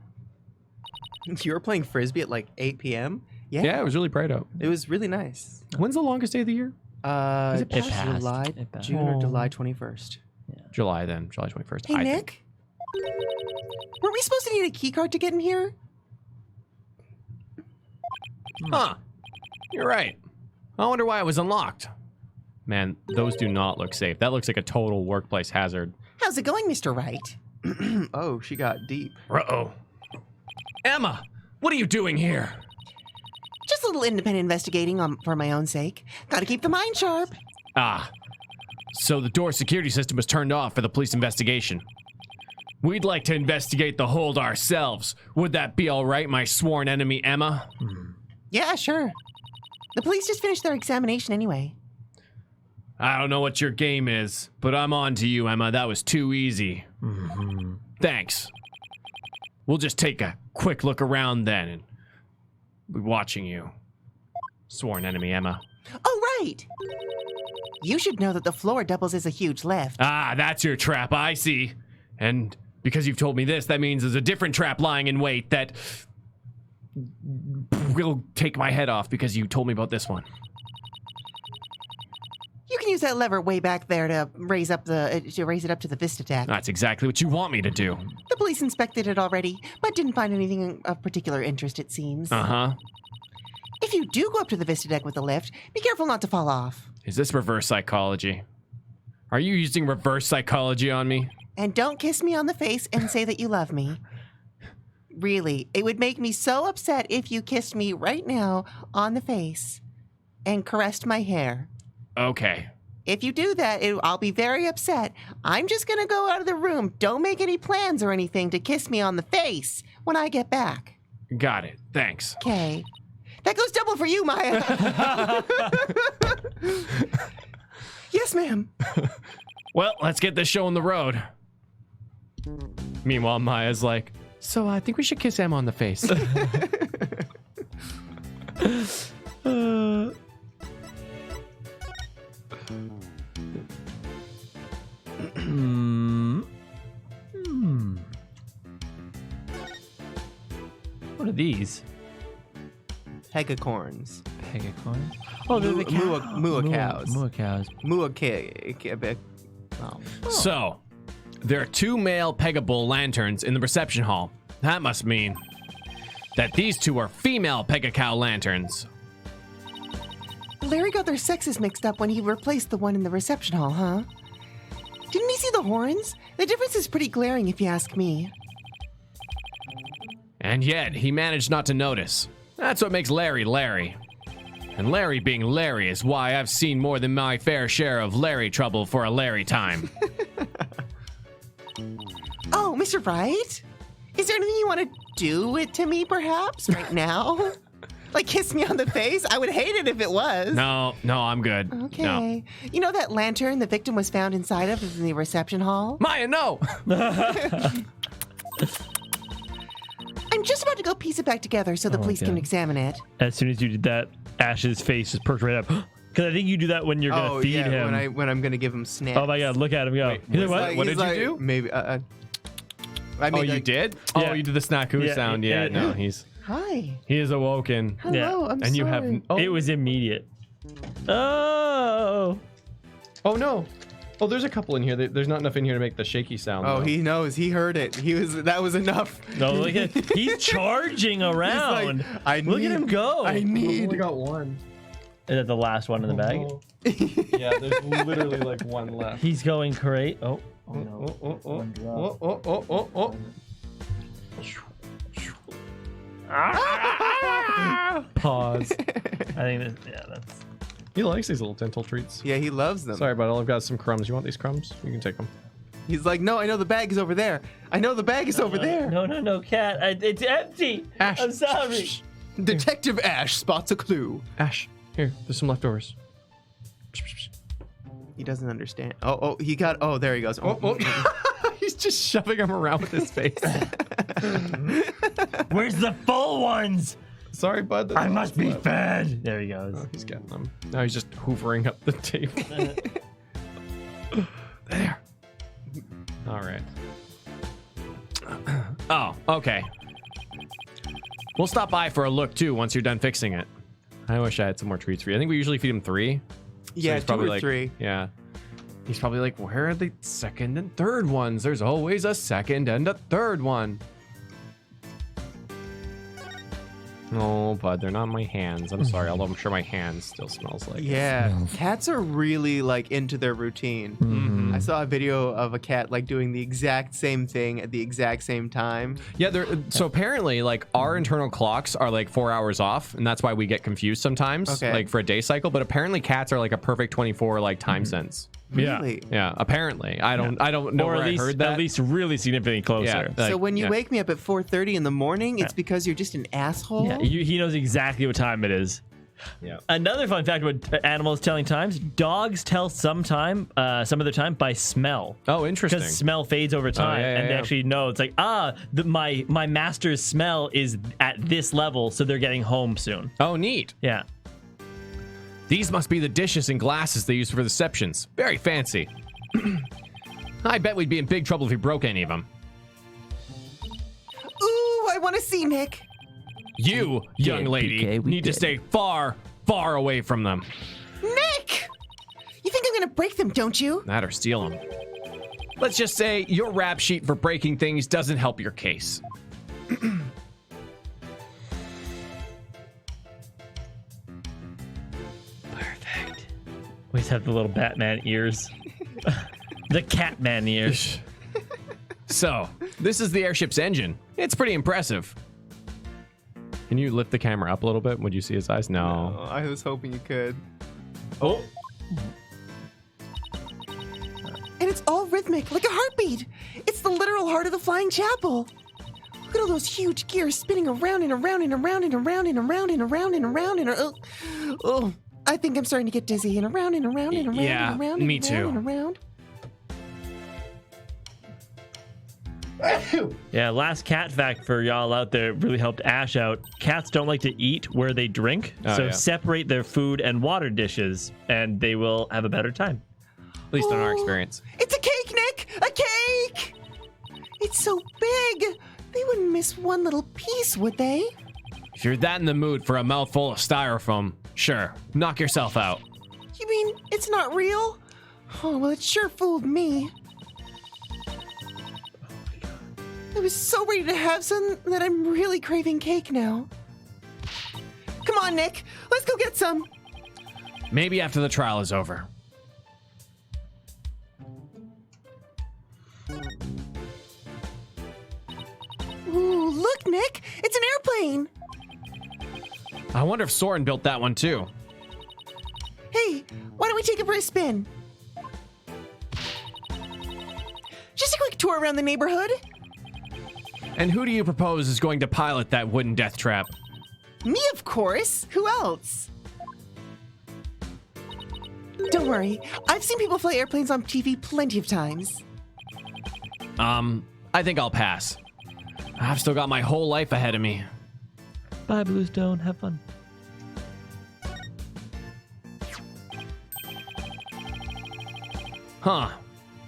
You were playing Frisbee at like 8 p.m.? Yeah, it was really bright out. It was really nice. When's the longest day of the year? It passed. July, It passed. June or July 21st. July then, July 21st. Hey, I Nick? think. Were we supposed to need a key card to get in here? Huh. You're right. I wonder why it was unlocked. Man, those do not look safe. That looks like a total workplace hazard. How's it going, Mr. Wright? Oh, she got deep. Uh-oh. Emma, what are you doing here? Just a little independent investigating for my own sake. Gotta keep the mind sharp. Ah. So the door security system was turned off for the police investigation. We'd like to investigate the hold ourselves. Would that be all right, my sworn enemy, Emma? Yeah, sure. The police just finished their examination anyway. I don't know what your game is, but I'm on to you, Emma. That was too easy. Thanks. We'll just take a quick look around then and be watching you. Sworn enemy, Emma. Oh, right. You should know that the floor doubles as a huge lift. Ah, that's your trap, I see. And because you've told me this, that means there's a different trap lying in wait that will take my head off because you told me about this one. You can use that lever way back there to raise it up to the Vista deck. That's exactly what you want me to do. The police inspected it already, but didn't find anything of particular interest, it seems. Uh-huh. If you do go up to the Vista deck with the lift, be careful not to fall off. Is this reverse psychology? Are you using reverse psychology on me? And don't kiss me on the face and say that you love me. Really, it would make me so upset if you kissed me right now on the face and caressed my hair. Okay. If you do that, I'll be very upset. I'm just going to go out of the room. Don't make any plans or anything to kiss me on the face when I get back. Got it. Thanks. Okay. That goes double for you, Maya. Yes, ma'am. Well, let's get this show on the road. Meanwhile, Maya's like, so I think we should kiss Emma on the face. what are these? Pegacorns. Pegacorns? Oh, they're the cows. Mua cows. Mua cows. Mua So, there are 2 male Pegabull lanterns in the reception hall. That must mean that these 2 are female Pegacow lanterns. Larry got their sexes mixed up when he replaced the one in the reception hall, huh? Didn't he see the horns? The difference is pretty glaring if you ask me. And yet, he managed not to notice. That's what makes Larry Larry. And Larry being Larry is why I've seen more than my fair share of Larry trouble for a Larry time. Oh, Mr. Wright? Is there anything you want to do to me, perhaps, right now? Like kiss me on the face? I would hate it if it was. No, I'm good. Okay. No. You know that lantern the victim was found inside of in the reception hall? Maya, no! I'm just about to go piece it back together so the police can God. examine it. As soon as you did that, Ash's face just perked right up. Because I think you do that when you're gonna feed him. when I'm gonna give him snacks. Oh my God! Look at him go. Wait, He's like, what? like- What did you do? Maybe. I mean, Oh, you like, did? Yeah. Oh, you did the snaku Yeah, sound. yeah, Yeah, yeah. no, Hi. he is awoken. Hello, Yeah. I'm And you sorry. have... Oh, It was immediate. Oh. oh, no. Oh, there's a couple in here. There's not enough in here to make the shaky sound. Oh, though. he knows. He heard it. That was enough. No, look at he's charging around. Look at him go. I need. got one. Is that the last one in the bag? Yeah, there's literally like one left. He's going great. Oh no. One drop. Pause. I think that's. He likes these little dental treats. Yeah, he loves them. Sorry, but all I've got is some crumbs. You want these crumbs? You can take them. He's like, no, I know the bag is over there. I know the bag is over there. No, cat. It's empty. Ash. I'm sorry. Shh. Detective Ash spots a clue. Ash, here, there's some leftovers. He doesn't understand. Oh, there he goes. He's just shoving them around with his face. Where's the full ones? Sorry, bud. I must be fed. There he goes. Oh, he's getting them. Now he's just hoovering up the table. There. All right. Oh, okay. We'll stop by for a look too once you're done fixing it. I wish I had some more treats for you. I think we usually feed him 3. Yeah, he's 2 probably or like, 3. Yeah. He's probably like, where are the second and third ones? There's always a second and a third one. Oh, bud, they're not in my hands. I'm sorry, although I'm sure my hand still smells like it. Yeah, cats are really like into their routine. Mm-hmm. I saw a video of a cat like doing the exact same thing at the exact same time. Yeah, so apparently, like, our internal clocks are like 4 hours off, and that's why we get confused sometimes, Okay. like for a day cycle. But apparently, cats are like a perfect 24 like time sense. Really? Yeah, apparently. I don't know Or where at least, I heard that. at least really significantly closer. Yeah. So Like, when you yeah. wake me up at 4:30 in the morning, it's because you're just an asshole? Yeah, he knows exactly what time it is. Yeah. Another fun fact about animals telling times: dogs tell some of the time by smell. Oh, interesting. Because smell fades over time, yeah, and they yeah. actually know it's like my master's smell is at this level, so they're getting home soon. Oh, neat. Yeah. These must be the dishes and glasses they use for receptions. Very fancy. I bet we'd be in big trouble if we broke any of them. Ooh, I want to see Nick. You, young did, lady, PK, we need to did. stay far, far away from them. Nick! You think I'm going to break them, don't you? That or steal them. Let's just say your rap sheet for breaking things doesn't help your case. Perfect. We just have the little Batman ears. The Catman ears. So, this is the Airships Engine. It's pretty impressive. Can you lift the camera up a little bit? Would you see his eyes? No. Oh, I was hoping you could. Oh. And it's all rhythmic, like a heartbeat. It's the literal heart of the Flying Chapel. Look at all those huge gears spinning around and around and around and around and around and around and around and around. Oh, I think I'm starting to get dizzy and around and around and around Yeah, and around and me around too. and around. Yeah, last cat fact for y'all out there really helped Ash out. Cats don't like to eat where they drink, so yeah. separate their food and water dishes, and they will have a better time. At least in our experience. It's a cake, Nick! A cake! It's so big. They wouldn't miss one little piece, would they? If you're that in the mood for a mouthful of styrofoam, sure, knock yourself out. You mean it's not real? Oh, well, it sure fooled me. I was so ready to have some that I'm really craving cake now. Come on, Nick. Let's go get some. Maybe after the trial is over. Ooh, look, Nick. It's an airplane. I wonder if Soren built that one too. Hey, why don't we take it for a spin? Just a quick tour around the neighborhood. And who do you propose is going to pilot that wooden death trap? Me, of course. Who else? Don't worry. I've seen people fly airplanes on TV plenty of times. I think I'll pass. I've still got my whole life ahead of me. Bye, Bluestone. Have fun. Huh.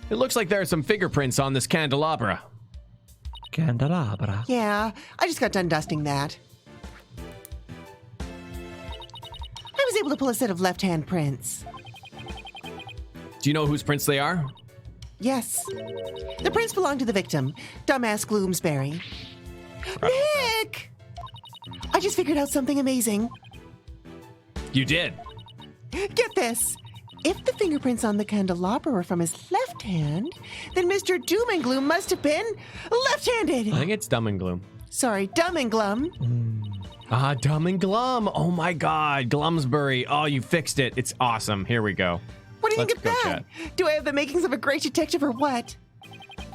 It looks like there are some fingerprints on this candelabra. Candelabra. Yeah, I just got done dusting that. I was able to pull a set of left-hand prints. Do you know whose prints they are? Yes. The prints belong to the victim, dumbass Gloomsbury. Nick! I just figured out something amazing. You did. Get this. If the fingerprints on the candelabra were from his left hand, then Mr. Doom and Gloom must have been left-handed. I think it's Dumb and Gloom. Sorry, Dumb and Glum. Ah, Dumb and Glum. Oh my God, Glumsbury. Oh, you fixed it. It's awesome. Here we go. What do you Let's think of go that? Do I have the makings of a great detective or what?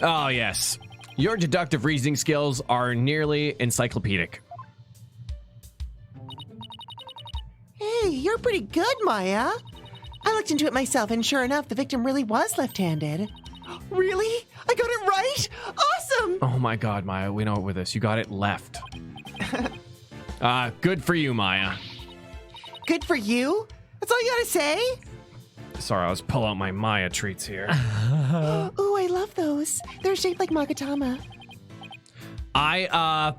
Oh, yes. Your deductive reasoning skills are nearly encyclopedic. Hey, you're pretty good, Maya. I looked into it myself, and sure enough, the victim really was left-handed. Really? I got it right? Awesome! Oh my god, Maya, we know it with this. You got it left. Good for you, Maya. Good for you? That's all you gotta say? Sorry, I was pulling out my Maya treats here. Ooh, I love those. They're shaped like Magatama. I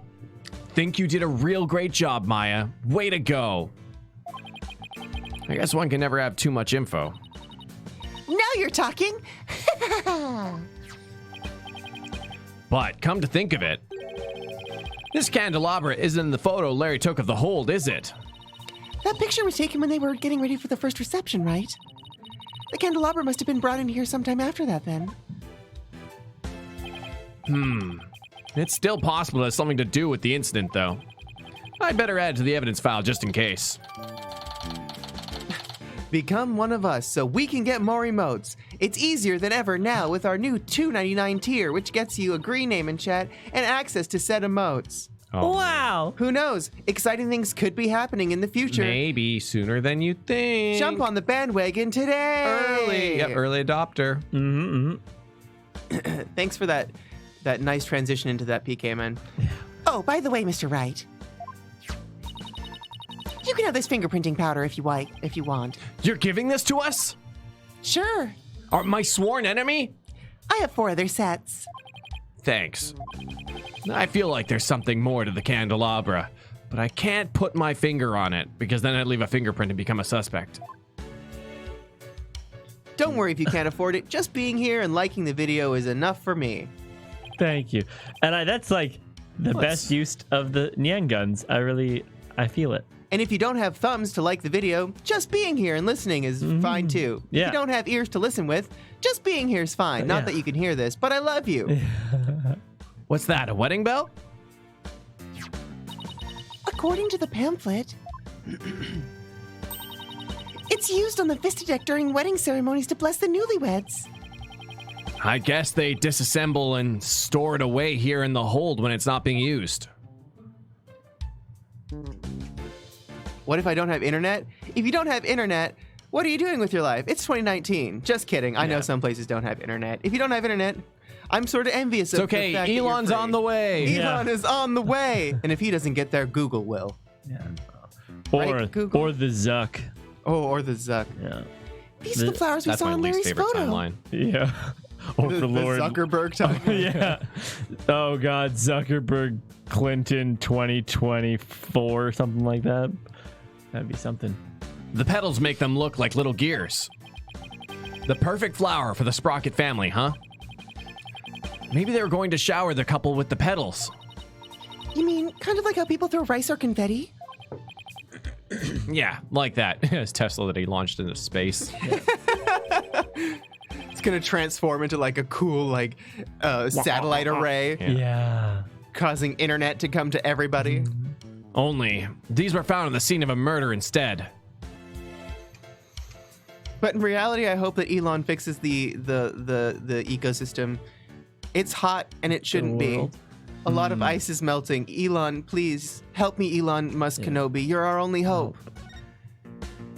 think you did a real great job, Maya. Way to go. I guess one can never have too much info. Now you're talking. But come to think of it, this candelabra isn't in the photo Larry took of the hold, is it? That picture was taken when they were getting ready for the first reception, right? The candelabra must have been brought in here sometime after that, then. It's still possible it has something to do with the incident, though. I'd better add it to the evidence file just in case. Become one of us so we can get more emotes. It's easier than ever now with our new $2.99 tier, which gets you a green name in chat and access to said emotes. Oh, Wow. Who knows? Exciting things could be happening in the future. maybe sooner than you think. Jump on the bandwagon today. early. Yep, early adopter. Thanks for that nice transition into that, PK man. Oh, by the way, Mr. Wright. You can have this fingerprinting powder if you want. You're giving this to us? Sure. Are my sworn enemy? I have 4 other sets. Thanks. I feel like there's something more to the candelabra, but I can't put my finger on it because then I'd leave a fingerprint and become a suspect. Don't worry if you can't afford it. Just being here and liking the video is enough for me. Thank you. And that's like the best use of the Nyan guns. I feel it. And if you don't have thumbs to like the video, just being here and listening is fine too. Yeah. If you don't have ears to listen with, just being here is fine. Not Yeah. that you can hear this, but I love you. What's that, a wedding bell? According to the pamphlet, it's used on the Vista deck during wedding ceremonies to bless the newlyweds. I guess they disassemble and store it away here in the hold when it's not being used. What if I don't have internet? If you don't have internet, what are you doing with your life? It's 2019. Just kidding. I know some places don't have internet. If you don't have internet, I'm sort of envious It's of the okay, fact that you're Elon's free. on the way. Elon is on the way. And if he doesn't get there, Google will. Right, Google? Or the Zuck. Oh, or the Zuck. Yeah. These are the flowers we That's saw my in least Larry's favorite photo. timeline. Yeah. Or The the Lord. Zuckerberg time. Yeah. Oh God, Zuckerberg, Clinton, 2024, something like that. That'd be something. The petals make them look like little gears. The perfect flower for the Sprocket family, huh? Maybe they were going to shower the couple with the petals. You mean kind of like how people throw rice or confetti? Yeah, like that. It's Tesla that he launched into space. It's gonna transform into like a cool like satellite array, Yeah. causing internet to come to everybody. Only these were found on the scene of a murder instead. But in reality, I hope that Elon fixes the ecosystem. It's hot and it shouldn't be. world. A lot of ice is melting. Elon, please help me, Elon Musk Kenobi. You're our only hope.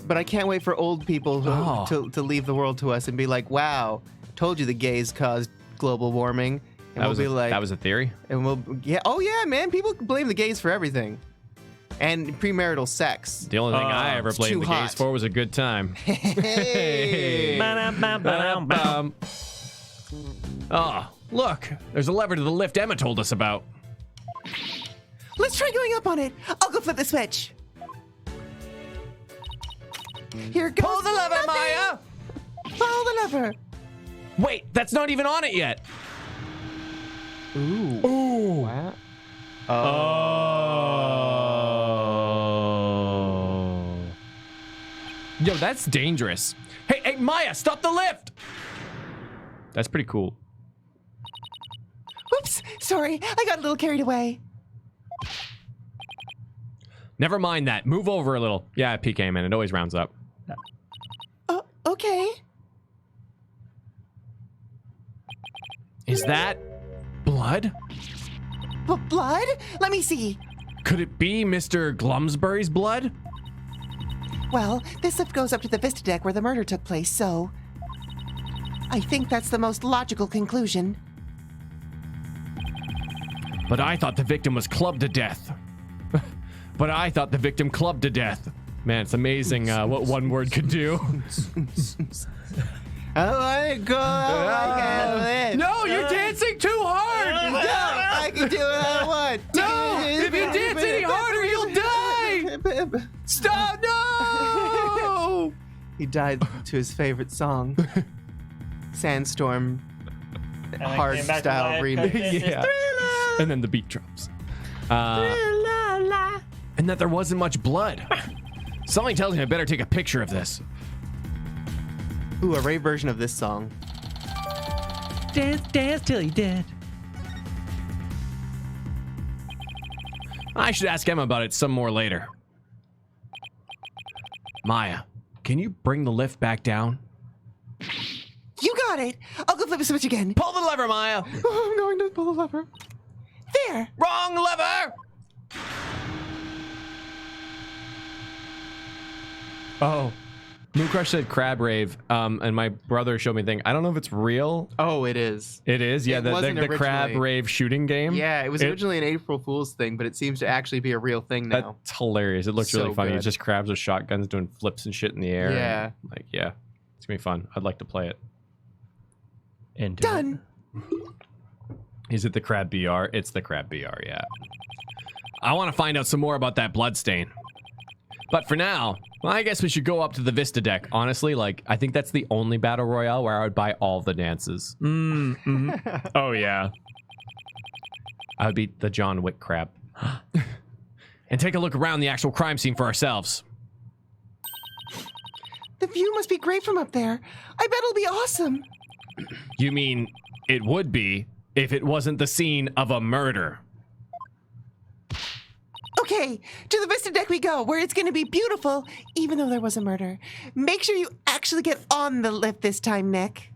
But I can't wait for old people to leave the world to us and be like, "Wow, told you the gays caused global warming." And That we'll was, be like, that was a theory. and we'll oh yeah, man, people blame the gays for everything, and premarital sex. The only thing I ever it's blamed too the hot. gays for was a good time. Hey. Ba-dum-bum-ba-dum-bum. Oh, look, there's a lever to the lift Emma told us about. Let's try going up on it. I'll go flip the switch. Here goes. Pull the lever, nothing. Maya! Follow the lever. Wait, that's not even on it yet. Wow. Oh. Yo, that's dangerous. Hey, Maya, stop the lift! That's pretty cool. Whoops. Sorry, I got a little carried away. Never mind that. Move over a little. Yeah, PK, man. It always rounds up. Oh, okay. Is that blood? Blood? Let me see. Could it be Mr. Glumsbury's blood? Well, this lift goes up to the Vista deck where the murder took place, so I think that's the most logical conclusion. But I thought the victim was clubbed to death. But I thought the victim clubbed to death. Man, it's amazing what one word could do. I want to go. I can't live. No, you're dancing too hard. No, I can do what I want. No, if you dance any harder, you'll die. Stop, no. He died to his favorite song, Sandstorm, I hard came back to style life. remix. Yeah. And then the beat drops. And that there wasn't much blood. Something tells me I better take a picture of this. Ooh, a rave version of this song. Dance, dance till you're dead. I should ask Emma about it some more later. Maya, can you bring the lift back down? You got it. I'll go flip a switch again. Pull the lever, Maya. Oh, I'm going to pull the lever. There. Wrong lever. Oh, Moon Crush said crab rave, and my brother showed me a thing. I don't know if it's real. Oh, it is. It is, yeah. It The wasn't crab originally. rave shooting game. Yeah, it was originally an April Fool's thing, but it seems to actually be a real thing now. That's hilarious. It looks So really funny. good. It's just crabs with shotguns doing flips and shit in the air. Yeah. And, like, yeah, it's gonna be fun. I'd like to play it. Into Done. Is it the crab BR? It's the crab BR, yeah. I want to find out some more about that blood stain. But for now, well, I guess we should go up to the Vista deck. Honestly, like, I think that's the only battle royale where I would buy all the dances. Oh, yeah. I would beat the John Wick crab. And take a look around the actual crime scene for ourselves. The view must be great from up there. I bet it'll be awesome. You mean it would be if it wasn't the scene of a murder? Okay, to the Vista deck we go, where it's going to be beautiful, even though there was a murder. Make sure you actually get on the lift this time, Nick.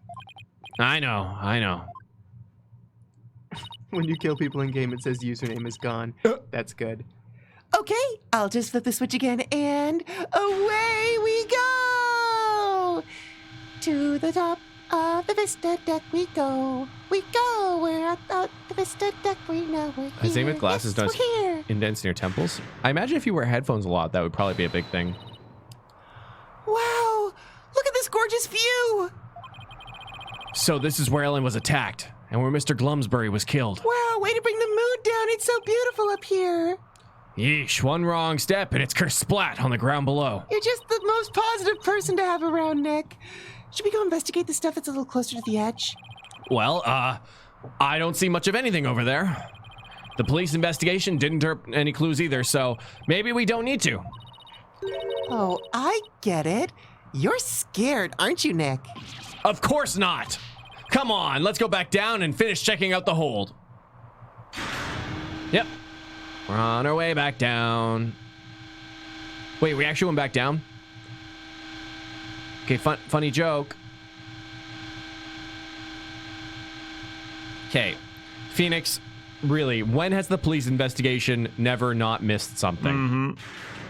I know. When you kill people in game, it says username is gone. That's good. Okay, I'll just flip the switch again, and away we go! To the top of the Vista deck we go. We go, we're at the Vista deck, we know we're here. Has anyone with glasses yes, noticed we're here. indents in your temples? I imagine if you wear headphones a lot, that would probably be a big thing. Wow, look at this gorgeous view! So this is where Ellen was attacked, and where Mr. Glumsbury was killed. Wow, way to bring the mood down, it's so beautiful up here. Yeesh, one wrong step and it's kersplat on the ground below. You're just the most positive person to have around, Nick. Should we go investigate the stuff that's a little closer to the edge? Well, I don't see much of anything over there. The police investigation didn't turn any clues either, so maybe we don't need to. Oh, I get it. You're scared, aren't you, Nick? Of course not. Come on, let's go back down and finish checking out the hold. Yep. We're on our way back down. Wait, we actually went back down? Okay, funny joke. Okay, Phoenix, really, when has the police investigation never not missed something?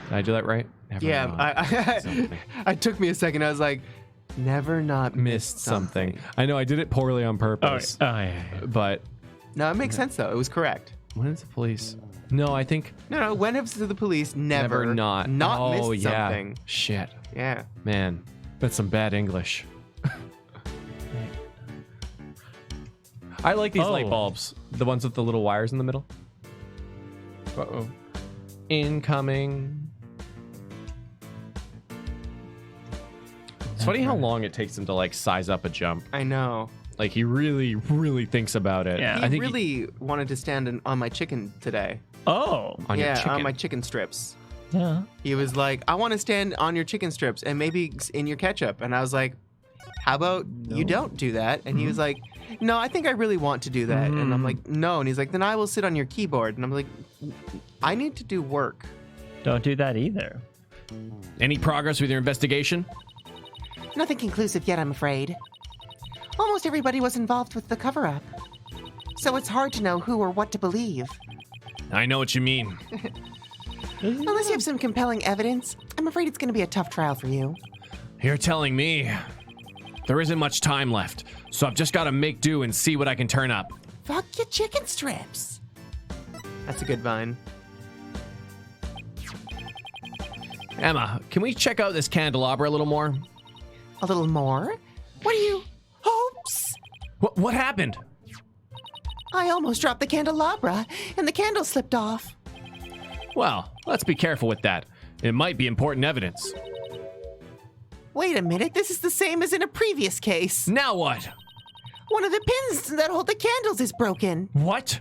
Did I do that right? Never Yeah, not something. I took me a second. I was like, never not Missed something. I know I did it poorly on purpose. yeah. But No, it makes sense though. It was correct. when is the police? No, I think No, when has the police never not missed oh, yeah. something? Shit, Yeah. man, that's some bad English. I like these light Oh. bulbs, the ones with the little wires in the middle. Uh-oh. Incoming. It's funny how long it takes him to like size up a jump. I know. Like he really, really thinks about it. Yeah. He I think really wanted to stand on my chicken today. Oh. on your yeah, chicken. on my chicken strips. Yeah. He was like, I want to stand on your chicken strips and maybe in your ketchup. And I was like, how about you don't do that? And he was like, no, I think I really want to do that. And I'm like, no. And he's like, then I will sit on your keyboard. And I'm like, I need to do work. Don't do that either. Any progress with your investigation? Nothing conclusive yet, I'm afraid. Almost everybody was involved with the cover-up. so it's hard to know who or what to believe. I know what you mean. Unless you have some compelling evidence, I'm afraid it's going to be a tough trial for you. You're telling me there isn't much time left, so I've just got to make do and see what I can turn up. Fuck your chicken strips. That's a good vine. Emma, can we check out this candelabra a little more? A little more? What are you... Oops! What happened? I almost dropped the candelabra, and the candle slipped off. Well, let's be careful with that. It might be important evidence. Wait a minute, this is the same as in a previous case. Now what? One of the pins that hold the candles is broken. What?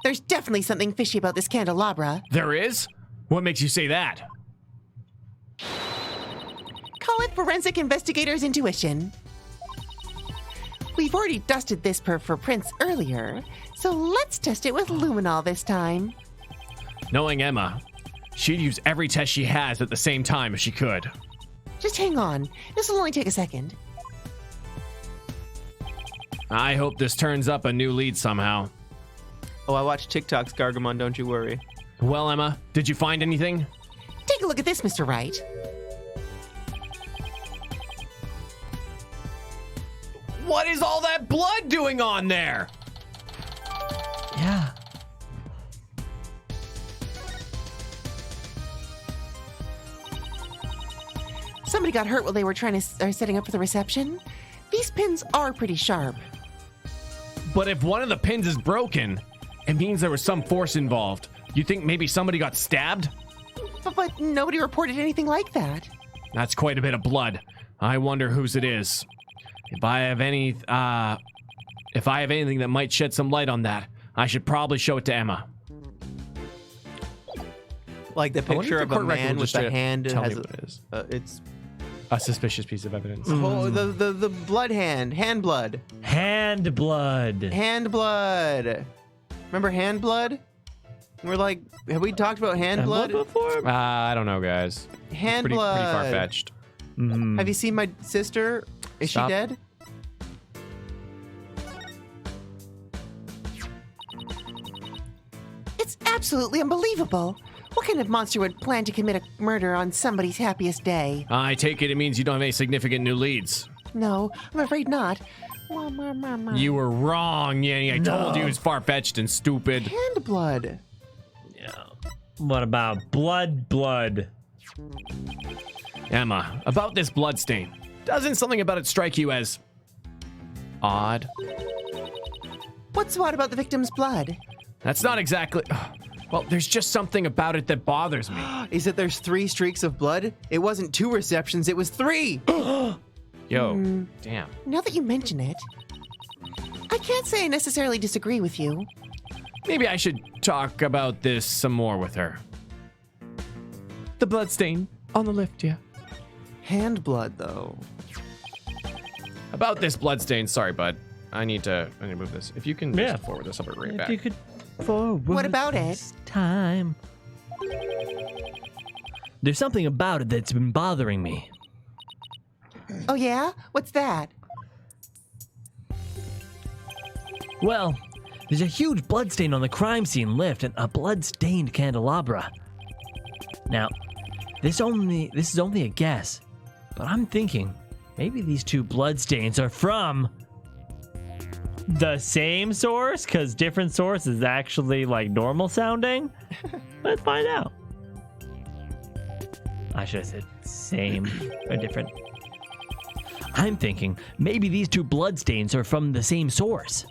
There's definitely something fishy about this candelabra. There is? What makes you say that? Call it forensic investigator's intuition. We've already dusted this for prints earlier, so let's test it with luminol this time. Knowing Emma, she'd use every test she has at the same time if she could. Just hang on. This will only take a second. I hope this turns up a new lead somehow. Oh, I watch TikToks, Gargamon, don't you worry. Well, Emma, did you find anything? Take a look at this, Mr. Wright. What is all that blood doing on there? Yeah. Somebody got hurt while they were setting up for the reception. These pins are pretty sharp. But if one of the pins is broken, it means there was some force involved. You think maybe somebody got stabbed? But nobody reported anything like that. That's quite a bit of blood. I wonder whose it is. If I have anything that might shed some light on that, I should probably show it to Emma. Like the I wonder picture if of the a court record man will with just the hand tell has me what it is. it's A suspicious piece of evidence. oh, the blood hand blood. Hand blood. Hand blood. Remember hand blood? We're like, have we talked about hand blood? before? I don't know, guys. Hand Pretty blood. far-fetched. Have you seen my sister? Is Stop. she dead? It's absolutely unbelievable. What kind of monster would plan to commit a murder on somebody's happiest day? I take it means you don't have any significant new leads. No, I'm afraid not. You were wrong, Nyan. I told you it was far-fetched and stupid. Hand blood. Yeah. What about blood? Emma, about this blood stain. Doesn't something about it strike you as odd? What's odd about the victim's blood? That's not exactly... Well, there's just something about it that bothers me. Is that there's 3 streaks of blood? It wasn't 2 receptions, it was 3. Yo, damn. Now that you mention it, I can't say I necessarily disagree with you. Maybe I should talk about this some more with her. The blood stain on the lift, yeah. Hand blood, though. About this blood stain, sorry, bud. I need to move this. If you can Yeah. just forward this, I'll be right If back. you could forward What about it? this time. There's something about it that's been bothering me. Oh yeah? What's that? Well, there's a huge bloodstain on the crime scene lift and a blood-stained candelabra. Now, this is only a guess, but I'm thinking maybe these 2 bloodstains are from the same source, because different source is actually like normal sounding. Let's find out. I should have said same or different. I'm thinking maybe these 2 bloodstains are from the same source.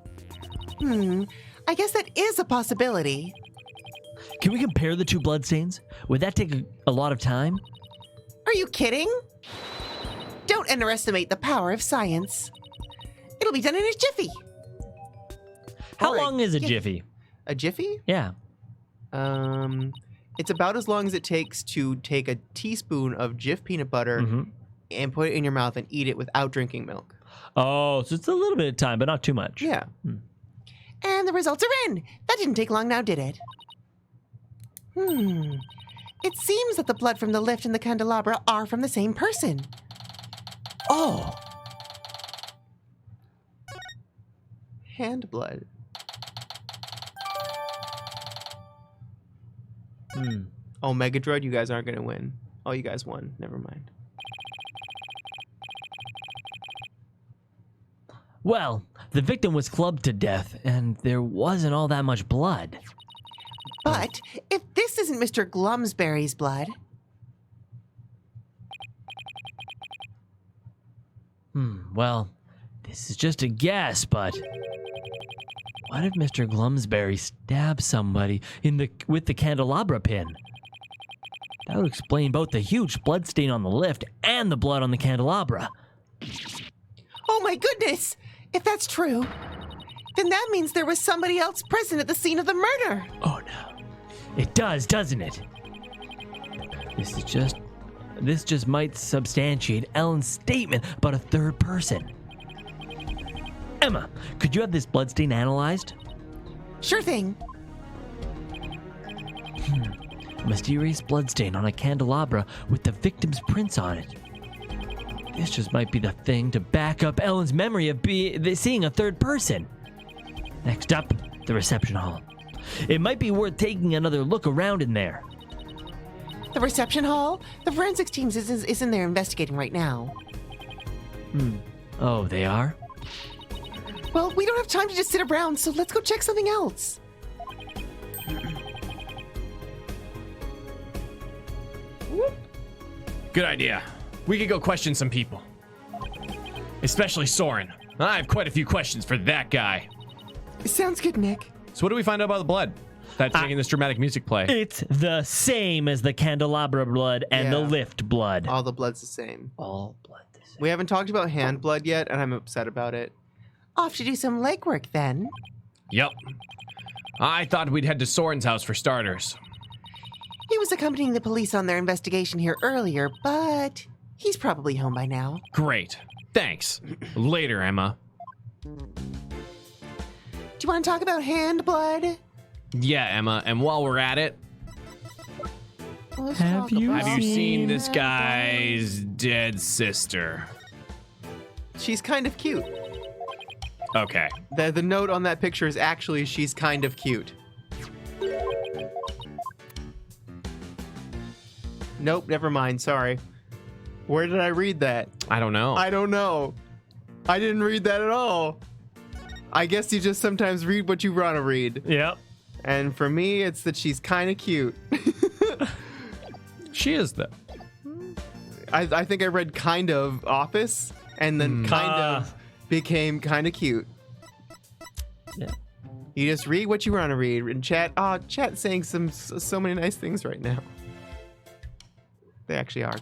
I guess that is a possibility. Can we compare the 2 bloodstains? Would that take a lot of time? Are you kidding? Don't underestimate the power of science. It'll be done in a jiffy. How Or a long is a jiffy? A jiffy? Yeah. It's about as long as it takes to take a teaspoon of Jif peanut butter and put it in your mouth and eat it without drinking milk. Oh, so it's a little bit of time, but not too much. Yeah. And the results are in. That didn't take long now, did it? It seems that the blood from the lift and the candelabra are from the same person. Oh, Hand blood. Oh, Megadroid, you guys aren't going to win. Oh, you guys won. Never mind. Well, the victim was clubbed to death, and there wasn't all that much blood. But if this isn't Mr. Glumsbury's blood, Well, this is just a guess, but what if Mr. Glumsbury stabbed somebody with the candelabra pin? That would explain both the huge blood stain on the lift and the blood on the candelabra. oh my goodness! If that's true, then that means there was somebody else present at the scene of the murder. Oh no. It does, doesn't it? This just might substantiate Ellen's statement about a third person. Emma, could you have this bloodstain analyzed? Sure thing. A mysterious bloodstain on a candelabra with the victim's prints on it. This just might be the thing to back up Ellen's memory of seeing a third person. Next up, the reception hall. It might be worth taking another look around in there. The reception hall? The forensics team is in there investigating right now. Oh, they are? Well, we don't have time to just sit around, so let's go check something else. Good idea. We could go question some people. Especially Soren. I have quite a few questions for that guy. Sounds good, Nick. So what do we find out about the blood that's making this dramatic music play? It's the same as the candelabra blood and the Yeah. lift blood. All the blood's the same. All blood the same. We haven't talked about hand blood yet, and I'm upset about it. Off to do some legwork then. Yep. I thought we'd head to Soren's house for starters. He was accompanying the police on their investigation here earlier, but he's probably home by now. Great. Thanks. Later, Emma. Do you want to talk about hand blood? Yeah, Emma, and while we're at it, Let's Have talk you about have you seen this hand guy's dead sister? She's kind of cute. Okay. The note on that picture is actually she's kind of cute. Nope, never mind. Sorry. Where did I read that? I don't know. I don't know. I didn't read that at all. I guess you just sometimes read what you want to read. Yep. And for me, it's that she's kind of cute. She is though. I think I read kind of Office, and then kind of became kind of cute. Yeah. You just read what you want to read. And chat, chat's saying so many nice things right now. They actually are.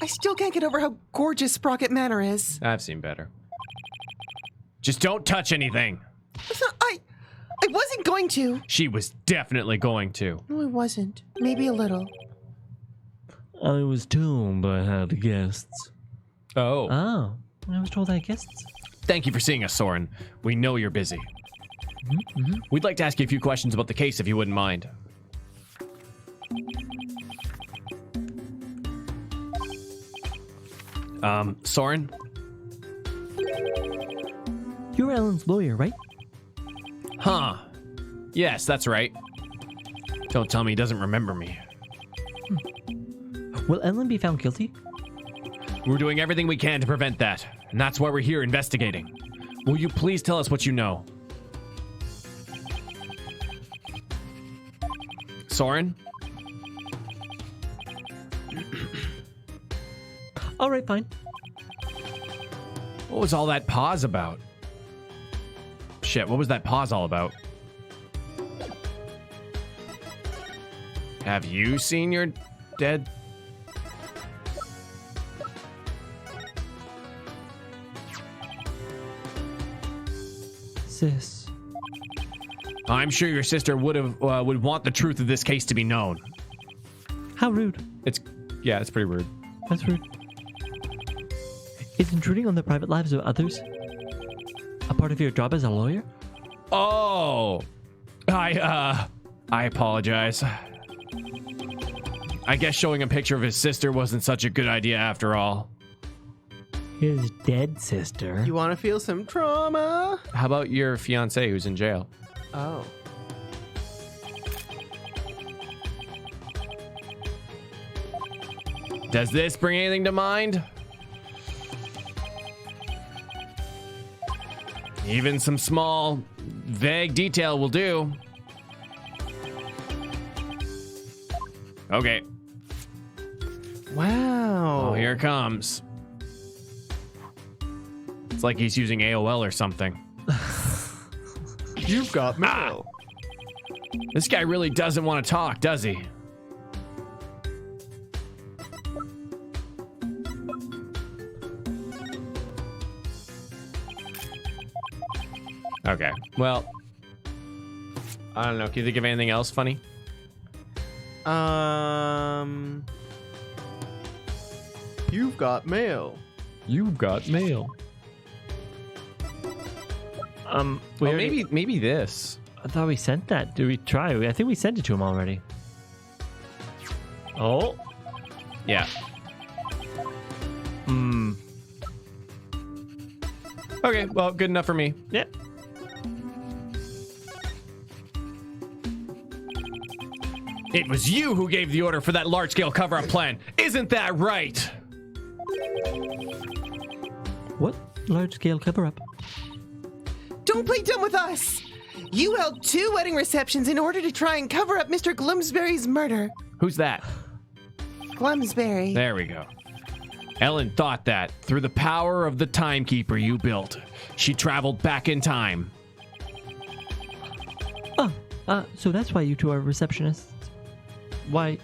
I still can't get over how gorgeous Sprocket Manor is. I've seen better. Just don't touch anything. I wasn't going to. She was definitely going to. No, I wasn't. Maybe a little. I was told I had guests. Oh. Oh, I was told I had guests. Thank you for seeing us, Soren. We know you're busy. We'd like to ask you a few questions about the case, if you wouldn't mind. Soren? You're Ellen's lawyer, right? Huh. Yes, that's right. Don't tell me he doesn't remember me. Will Ellen be found guilty? We're doing everything we can to prevent that, and that's why we're here investigating. Will you please tell us what you know? Soren? All right, fine. What was all that pause about? Shit, what was that pause all about? Have you seen your dead? Sis. I'm sure your sister would want the truth of this case to be known. How rude. It's pretty rude. That's rude. Is intruding on the private lives of others a part of your job as a lawyer? Oh, I apologize. I guess showing a picture of his sister wasn't such a good idea after all. His dead sister. You want to feel some trauma? How about your fiance who's in jail? Oh. Does this bring anything to mind? Even some small, vague detail will do. Okay. Wow. Oh, here it comes. It's like he's using AOL or something. You've got mail. This guy really doesn't want to talk, does he? Okay, well, I don't know. Can you think of anything else funny? You've got mail. You've got mail. Well, maybe this. I thought we sent that. Did we try? I think we sent it to him already. Oh. Yeah. Hmm. Okay, well, good enough for me. Yeah. It was you who gave the order for that large-scale cover-up plan. Isn't that right? What large-scale cover-up? Don't play dumb with us! You held 2 wedding receptions in order to try and cover up Mr. Gloomsbury's murder. Who's that? Gloomsbury. There we go. Ellen thought that through the power of the timekeeper you built, she traveled back in time. Oh, so that's why you two are receptionists. Why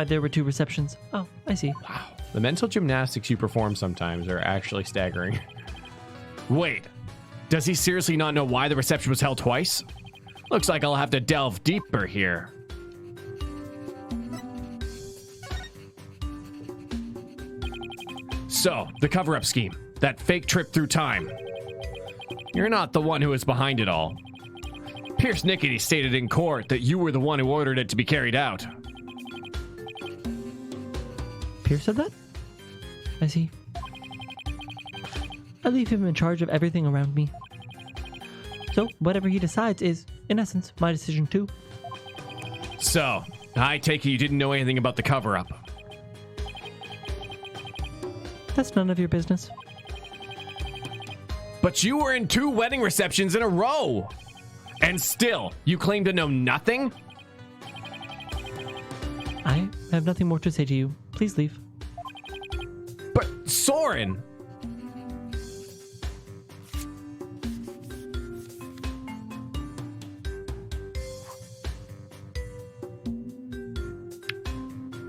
there were 2 receptions. Oh, I see. Wow. The mental gymnastics you perform sometimes are actually staggering. Wait, does he seriously not know why the reception was held twice? Looks like I'll have to delve deeper here. So, the cover-up scheme, that fake trip through time. You're not the one who is behind it all. Pierce Nickety stated in court that you were the one who ordered it to be carried out. Pierce said that? I see. I leave him in charge of everything around me. So, whatever he decides is, in essence, my decision too. So, I take it you didn't know anything about the cover-up. That's none of your business. But you were in 2 wedding receptions in a row! And still, you claim to know nothing? I have nothing more to say to you. Please leave. But, Soren!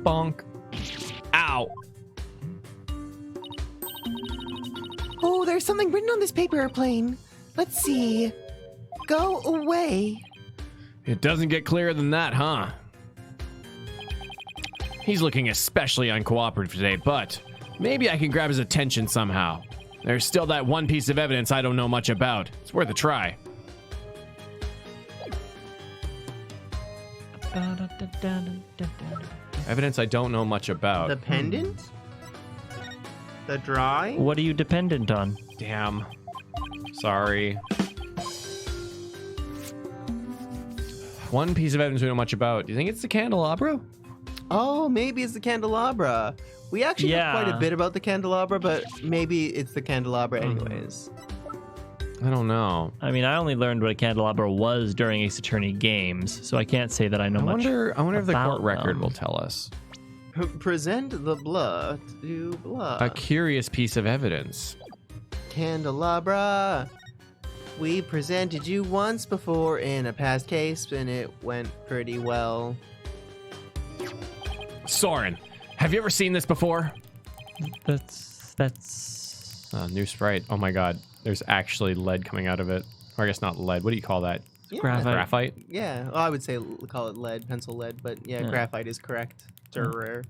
Bonk. Ow. Oh, there's something written on this paper airplane. Let's see. Go away. It doesn't get clearer than that, huh? He's looking especially uncooperative today, but maybe I can grab his attention somehow. There's still that one piece of evidence I don't know much about. It's worth a try. Evidence I don't know much about. The pendant? The drawing? What are you dependent on? Damn. Sorry. One piece of evidence we don't know much about. Do you think it's the candelabra? Oh, maybe it's the candelabra. We actually know quite a bit about the candelabra, but maybe it's the candelabra anyways. I don't know. I mean, I only learned what a candelabra was during Ace Attorney games, so I can't say that I know much. I wonder if the court about record them. will tell us. Present the blood to blood. A curious piece of evidence. Candelabra. We presented you once before in a past case, and it went pretty well. Soren, have you ever seen this before? That's New sprite. Oh my god. There's actually lead coming out of it. Or I guess not lead. What do you call that? Yeah, Graphite. Graphite? Yeah, well, I would say call it lead, pencil lead, but yeah, graphite is correct. It's rare.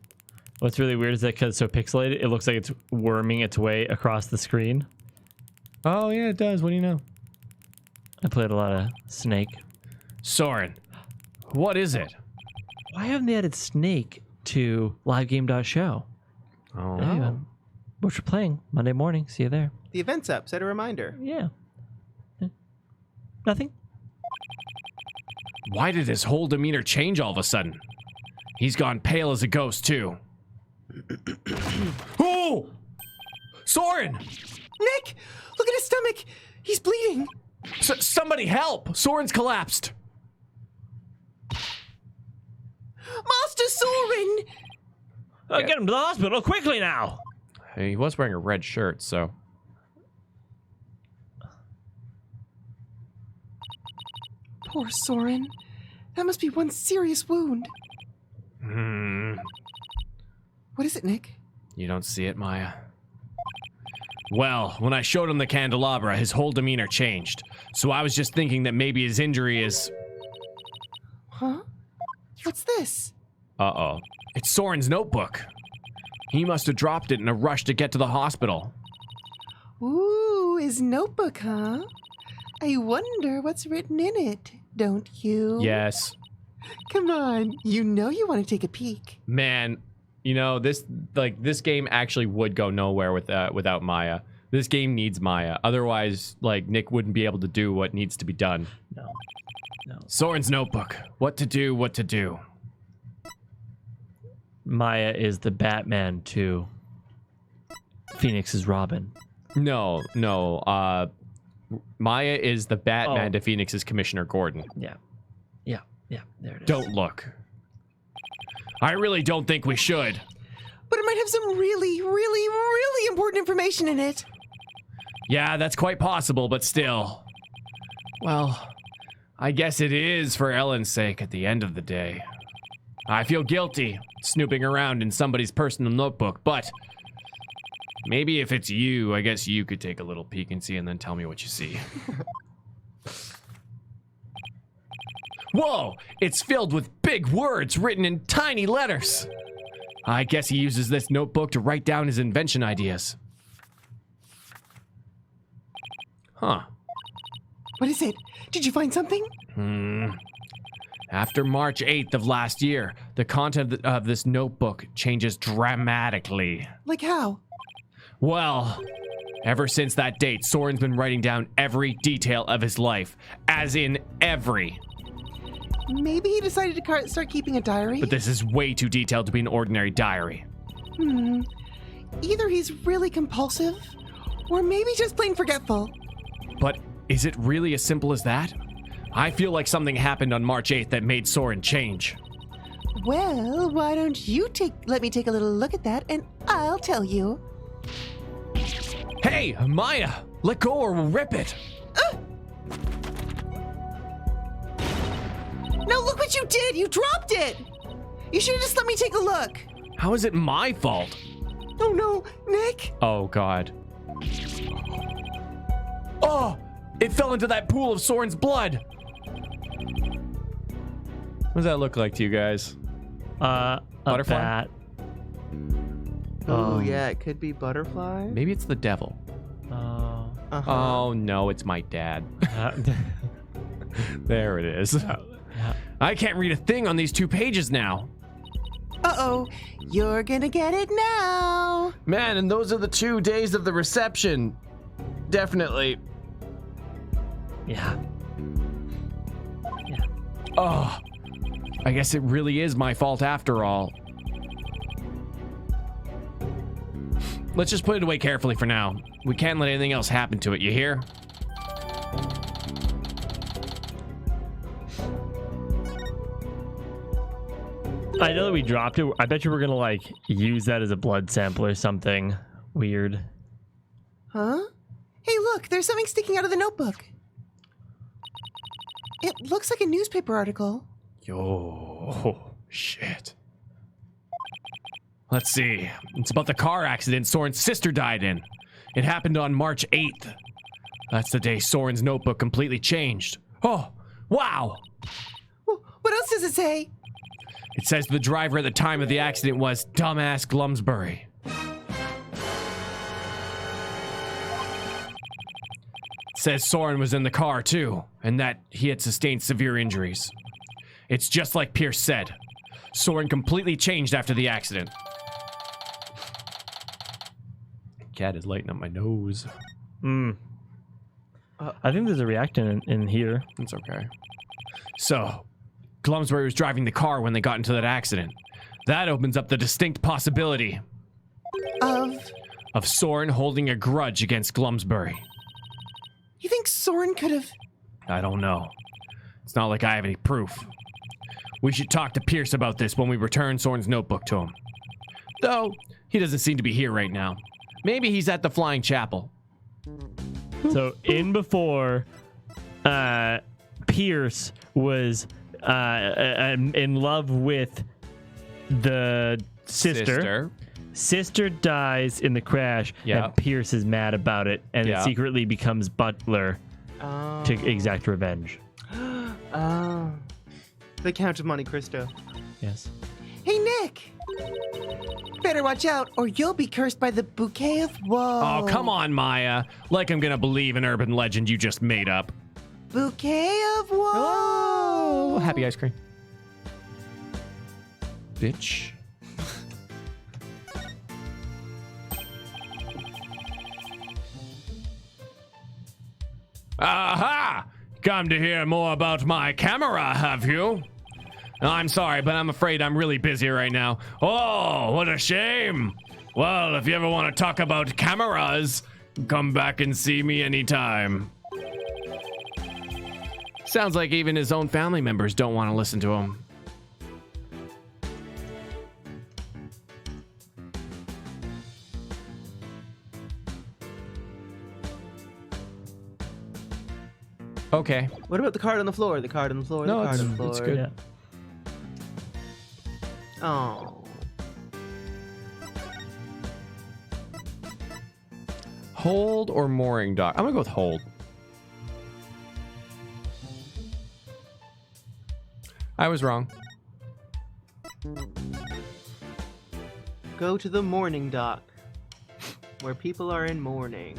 What's really weird is that because it's so pixelated, it looks like it's worming its way across the screen. Oh yeah, it does. What do you know? I played a lot of Snake. Soren, what is it? Why haven't they added Snake to livegame.show? Oh. Anyway, Which we're playing Monday morning. See you there. The event's up. Set a reminder. Yeah. Nothing. Why did his whole demeanor change all of a sudden? He's gone pale as a ghost, too. Oh! Soren! Nick, look at his stomach. He's bleeding. Somebody help! Soren's collapsed. Master Soren! Get him to the hospital quickly now. Hey, he was wearing a red shirt, so. Poor Soren. That must be one serious wound. What is it, Nick? You don't see it, Maya? Well, when I showed him the candelabra, his whole demeanor changed. So I was just thinking that maybe his injury is... Huh? What's this? Uh-oh. It's Soren's notebook. He must have dropped it in a rush to get to the hospital. Ooh, his notebook, huh? I wonder what's written in it, don't you? Yes. Come on, you know you want to take a peek. Man, you know, this game actually would go nowhere without Maya. This game needs Maya. Otherwise, like, Nick wouldn't be able to do what needs to be done. No. Soren's notebook. What to do, what to do. Maya is the Batman to Phoenix is Robin. No. Maya is the Batman to Phoenix's Commissioner Gordon. Yeah. There it is. Don't look. I really don't think we should. But it might have some really, really, really important information in it. Yeah, that's quite possible, but still. Well, I guess it is for Ellen's sake at the end of the day. I feel guilty snooping around in somebody's personal notebook, but maybe if it's you, I guess you could take a little peek and see and then tell me what you see. Whoa! It's filled with big words written in tiny letters. I guess he uses this notebook to write down his invention ideas. Huh. What is it? Did you find something? After March 8th of last year, the content of this notebook changes dramatically. Like how? Well, ever since that date, Soren's been writing down every detail of his life, as in every. Maybe he decided to start keeping a diary? But this is way too detailed to be an ordinary diary. Either he's really compulsive, or maybe just plain forgetful. But is it really as simple as that? I feel like something happened on March 8th that made Soren change. Well, why don't you let me take a little look at that, and I'll tell you. Hey, Maya! Let go or we'll rip it! No, look what you did! You dropped it! You should have just let me take a look. How is it my fault? Oh no, Nick! Oh, God. Oh! It fell into that pool of Soren's blood! What does that look like to you guys? Butterfly? A bat. Oh, yeah, it could be butterfly. Maybe it's the devil. Uh-huh. Oh, no, it's my dad. There it is. I can't read a thing on these 2 pages now. Uh-oh, you're gonna get it now. Man, and those are the 2 days of the reception. Definitely. Yeah. Oh, I guess it really is my fault after all. Let's just put it away carefully for now. We can't let anything else happen to it, you hear? I know that we dropped it. I bet you we're gonna like use that as a blood sample or something weird. Huh? Hey, look, there's something sticking out of the notebook. It looks like a newspaper article. Yo, shit. Let's see. It's about the car accident Soren's sister died in. It happened on March 8th. That's the day Soren's notebook completely changed. Oh, wow. What else does it say? It says the driver at the time of the accident was dumbass Glumsbury. It says Soren was in the car too, and that he had sustained severe injuries. It's just like Pierce said. Soren completely changed after the accident. Cat is lighting up my nose. I think there's a reactant in here. It's okay. So, Glumsbury was driving the car when they got into that accident. That opens up the distinct possibility of Soren holding a grudge against Glumsbury. You think Soren could have... I don't know. It's not like I have any proof. We should talk to Pierce about this when we return Soren's notebook to him. Though, he doesn't seem to be here right now. Maybe he's at the Flying Chapel. So in before, Pierce was in love with the sister. Sister dies in the crash, Yeah. and Pierce is mad about it, and Yeah. secretly becomes butler to exact revenge. Oh. The Count of Monte Cristo. Yes. Hey, Nick! Better watch out, or you'll be cursed by the bouquet of woe. Oh, come on, Maya. Like I'm gonna believe an urban legend you just made up. Bouquet of woe! Oh, happy ice cream. Bitch. Aha! Come to hear more about my camera, have you? I'm sorry, but I'm afraid I'm really busy right now. Oh, what a shame. Well, if you ever want to talk about cameras, come back and see me anytime. Sounds like even his own family members don't want to listen to him. Okay. What about the card on the floor? The card on the floor. No, the card it's- on the floor. it's good. Yeah. Oh. Hold or mooring dock? I'm gonna go with hold. I was wrong. Go to the mourning dock, where people are in mourning.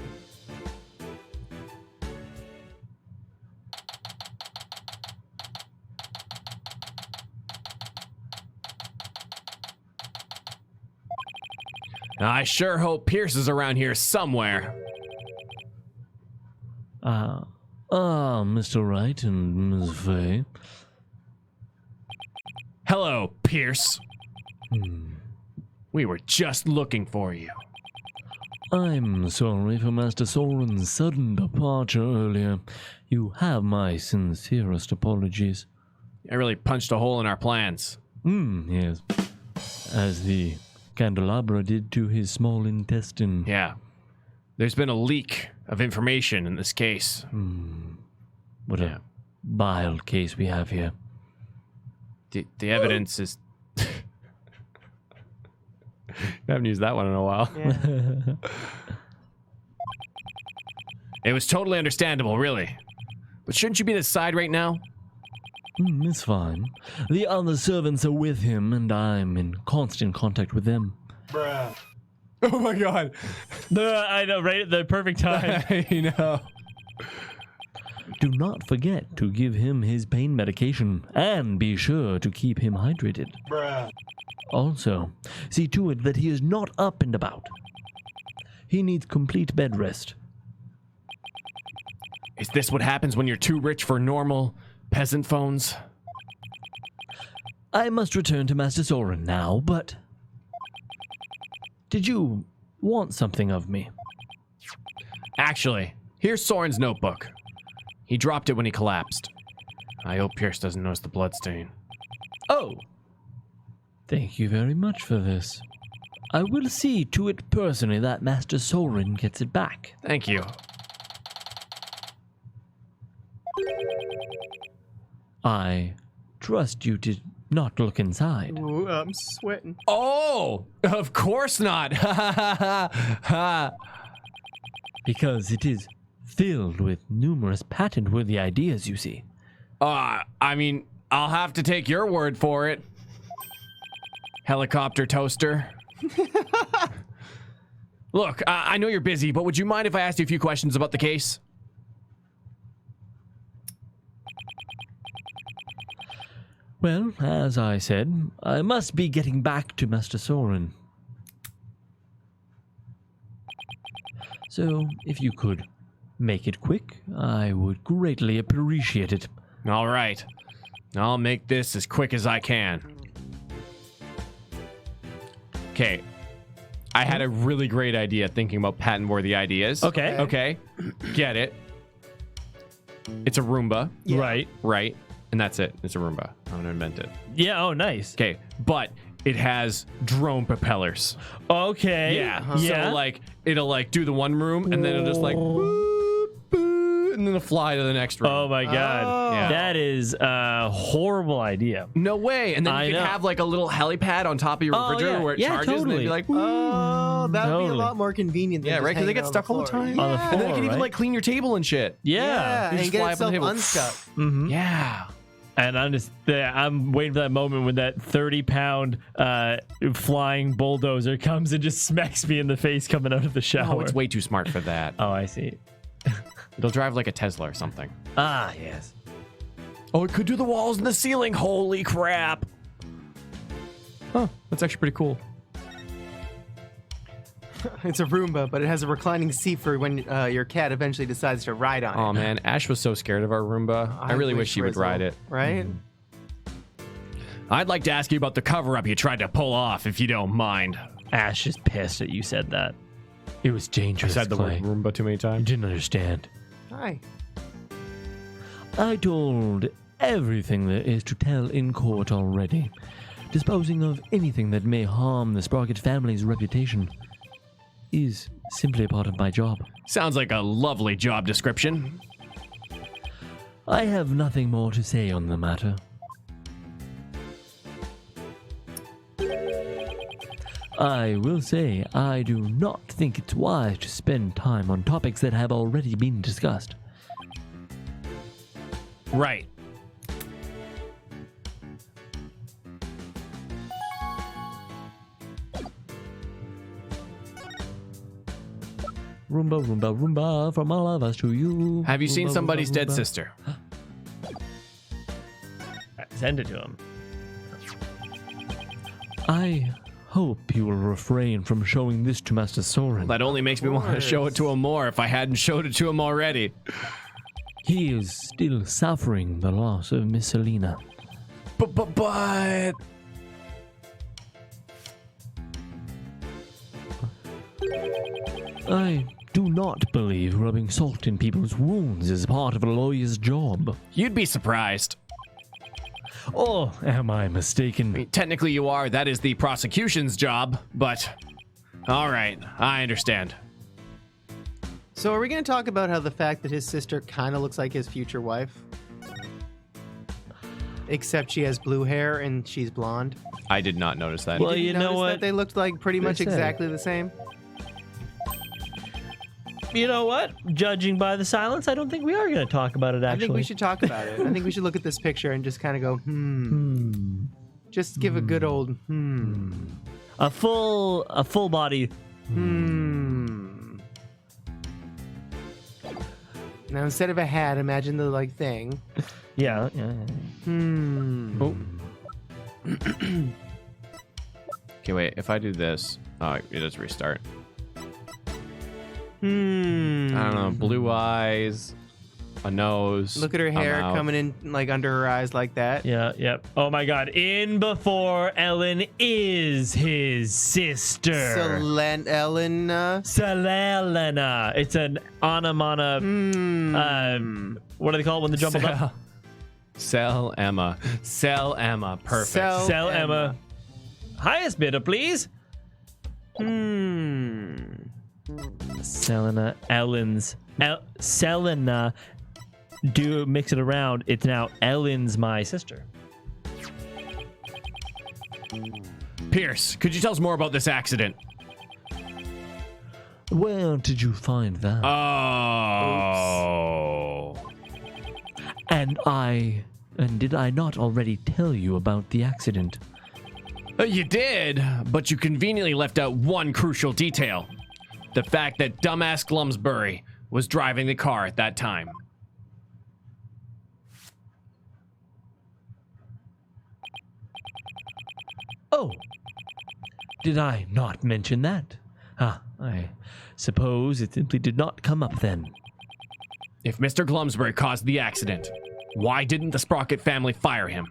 I sure hope Pierce is around here somewhere. Mr. Wright and Ms. Fay. Hello, Pierce. We were just looking for you. I'm sorry for Master Sauron's sudden departure earlier. You have my sincerest apologies. I really punched a hole in our plans. Yes. As the candelabra did to his small intestine. Yeah. There's been a leak of information in this case. What a vile case we have here. The evidence is... I haven't used that one in a while. Yeah. It was totally understandable, really. But shouldn't you be at his side right now? It's fine. The other servants are with him, and I'm in constant contact with them. Oh my god. I know, right at the perfect time. I know. Do not forget to give him his pain medication, and be sure to keep him hydrated. Also, see to it that he is not up and about. He needs complete bed rest. Is this what happens when you're too rich for normal peasant phones? I must return to Master Sauron now, but... Did you want something of me? Actually, here's Soren's notebook. He dropped it when he collapsed. I hope Pierce doesn't notice the bloodstain. Oh! Thank you very much for this. I will see to it personally that Master Sauron gets it back. Thank you. I trust you to not look inside. Ooh, I'm sweating. Oh, of course not. Because it is filled with numerous patent-worthy ideas, you see. I mean, I'll have to take your word for it. Helicopter toaster. Look, I know you're busy, but would you mind if I asked you a few questions about the case? Well, as I said, I must be getting back to Master Sauron. So, if you could make it quick, I would greatly appreciate it. All right. I'll make this as quick as I can. Okay. I had a really great idea thinking about patent-worthy ideas. Okay. Okay. Get it. It's a Roomba. Yeah. Right. Right. And that's it. It's a Roomba. I'm going to invent it. Yeah, oh, nice. Okay. But it has drone propellers. Okay. Yeah. Yeah. So, like, it'll, like, do the one room, and then it'll just, like, boop, boop, and then it'll fly to the next room. Oh, my God. Oh. Yeah. That is a horrible idea. No way. And then I you can know. have, like, a little helipad on top of your Oh, refrigerator yeah. where it Yeah, charges, and then totally. be like, Oh, that would be a Totally. lot more convenient than yeah, just right? Because they hanging get on stuck the all the floor. time. On the And then it floor, can even, right? like, clean your table and shit. Yeah. Yeah, You and just get fly up itself on the table. unstuck. Mm-hmm. Yeah. And I'm waiting for that moment when that 30-pound flying bulldozer comes and just smacks me in the face coming out of the shower. Oh, it's way too smart for that. Oh, I see. It'll drive like a Tesla or something. Ah, yes. Oh, it could do the walls and the ceiling. Holy crap. Huh. That's actually pretty cool. It's a Roomba, but it has a reclining seat for when your cat eventually decides to ride on it. Oh, man. Ash was so scared of our Roomba. I really wish he would Rizzle, ride it. Right? I'd like to ask you about the cover-up you tried to pull off, if you don't mind. Ash is pissed that you said that. It was dangerous, I said the Clay. word Roomba too many You times. didn't understand. Hi. I told everything there is to tell in court already. Disposing of anything that may harm the Sprocket family's reputation is simply a part of my job. Sounds like a lovely job description. I have nothing more to say on the matter. I will say I do not think it's wise to spend time on topics that have already been discussed. Right. Roomba, Roomba, Roomba, from all of us to you. Have you seen Roomba, somebody's Roomba, dead Roomba. sister? Send it to him. I hope you will refrain from showing this to Master Sauron. That only makes me want to show it to him more if I hadn't showed it to him already. He is still suffering the loss of Miss Selena. But... I do not believe rubbing salt in people's wounds is part of a lawyer's job. You'd be surprised. Or am I mistaken? I mean, technically you are. That is the prosecution's job, but... All right, I understand. So are we going to talk about how the fact that his sister kind of looks like his future wife? Except she has blue hair and she's blonde. I did not notice that. Well, Did you know notice what? That they looked like pretty much say. exactly the same. You know what? Judging by the silence, I don't think we are going to talk about it, I actually. think we should talk about it. I think we should look at this picture and just kind of go, Just give a good old A full body. Now instead of a hat, imagine the like thing. Yeah. Oh. Okay, wait. If I do this... Oh, it does restart. I don't know. Blue eyes, a nose. Look at her a hair mouth. coming in like under her eyes like that. Yeah, yep. Oh my god. In before Ellen is his sister. Elena. Selena. It's an onomana. What do they call it when they jump up? Sell Emma. Sell Emma. Perfect. Sell Emma. Highest bidder, please. Selena, Ellen's. Selena. Do mix it around. It's now Ellen's my sister. Pierce, could you tell us more about this accident? Where did you find that? Oh. And did I not already tell you about the accident? You did, but you conveniently left out one crucial detail. The fact that dumbass Glumsbury was driving the car at that time. Oh, did I not mention that? I suppose it simply did not come up then. If Mr. Glumsbury caused the accident, why didn't the Sprocket family fire him?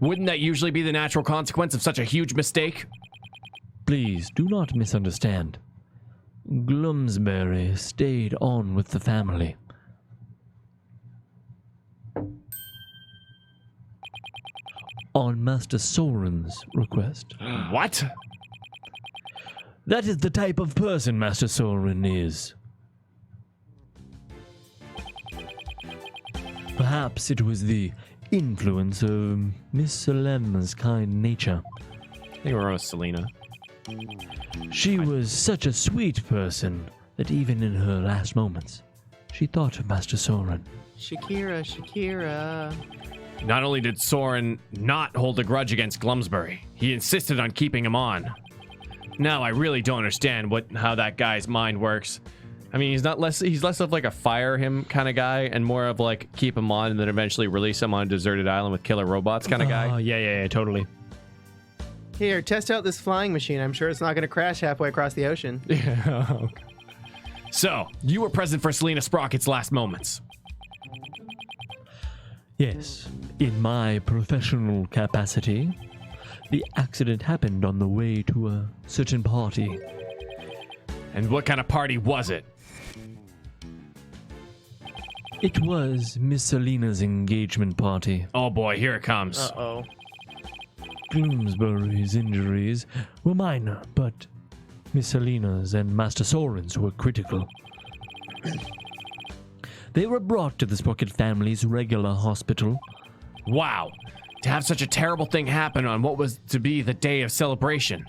Wouldn't that usually be the natural consequence of such a huge mistake? Please do not misunderstand. Glumsbury stayed on with the family. On Master Sauron's request. What? That is the type of person Master Sauron is. Perhaps it was the influence of Miss Selema's kind nature. I think we're on Selena. She was such a sweet person that even in her last moments, she thought of Master Sauron. Shakira. Not only did Sauron not hold a grudge against Glumsbury, he insisted on keeping him on. Now I really don't understand how that guy's mind works. I mean, he's less of like a fire him kind of guy and more of like keep him on and then eventually release him on a deserted island with killer robots kind of guy. Oh, yeah, totally. Here, test out this flying machine. I'm sure it's not going to crash halfway across the ocean. Yeah. So, you were present for Selena Sprocket's last moments. Yes, in my professional capacity, the accident happened on the way to a certain party. And what kind of party was it? It was Miss Selena's engagement party. Oh boy, here it comes. Uh-oh. Bloomsbury's injuries were minor, but Miss Selena's and Master Sauron's were critical. They were brought to the Sprocket family's regular hospital. Wow. To have such a terrible thing happen on what was to be the day of celebration.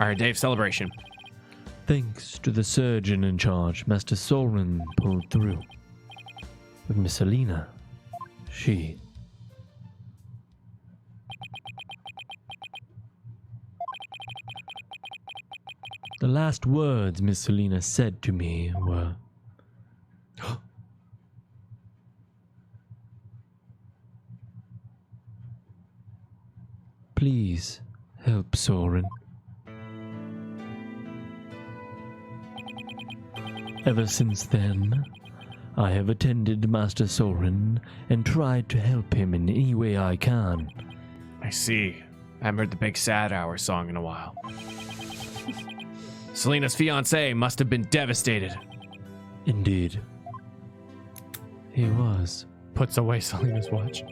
Or a day of celebration. Thanks to the surgeon in charge, Master Sauron pulled through. But Miss Selena, she... The last words Miss Selena said to me were... Please help Sauron. Ever since then, I have attended Master Sauron and tried to help him in any way I can. I see. I haven't heard the Big Sad Hour song in a while. Selena's fiancé must have been devastated. Indeed. He was. Puts away Selena's watch.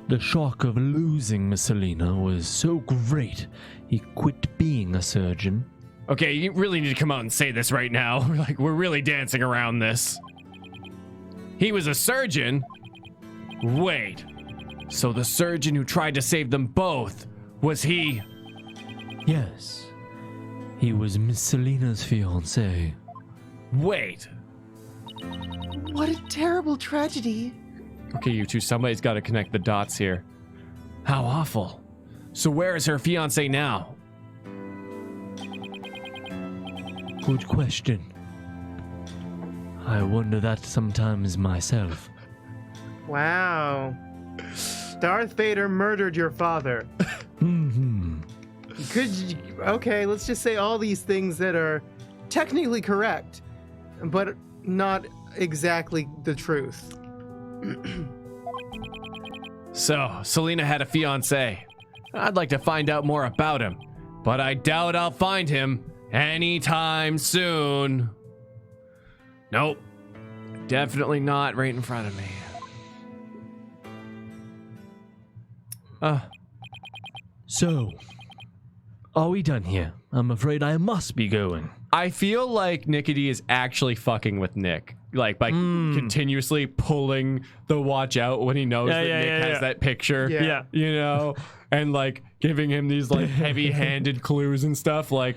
The shock of losing Miss Selena was so great, he quit being a surgeon. Okay, you really need to come out and say this right now. We're really dancing around this. He was a surgeon? Wait. So the surgeon who tried to save them both, was he? Yes. He was Miss Selena's fiancé. Wait. What a terrible tragedy. Okay, you two, somebody's got to connect the dots here. How awful. So where is her fiancé now? Good question. I wonder that sometimes myself. Wow. Darth Vader murdered your father. Okay, let's just say all these things that are technically correct, but not exactly the truth. So, Selena had a fiancé. I'd like to find out more about him, but I doubt I'll find him anytime soon. Nope. Definitely not right in front of me. So, are we done here? I'm afraid I must be going. I feel like Nickety is actually fucking with Nick. Like, by continuously pulling the watch out when he knows that Nick has that picture. Yeah. You know? And, like, giving him these, like, heavy-handed clues and stuff. Like,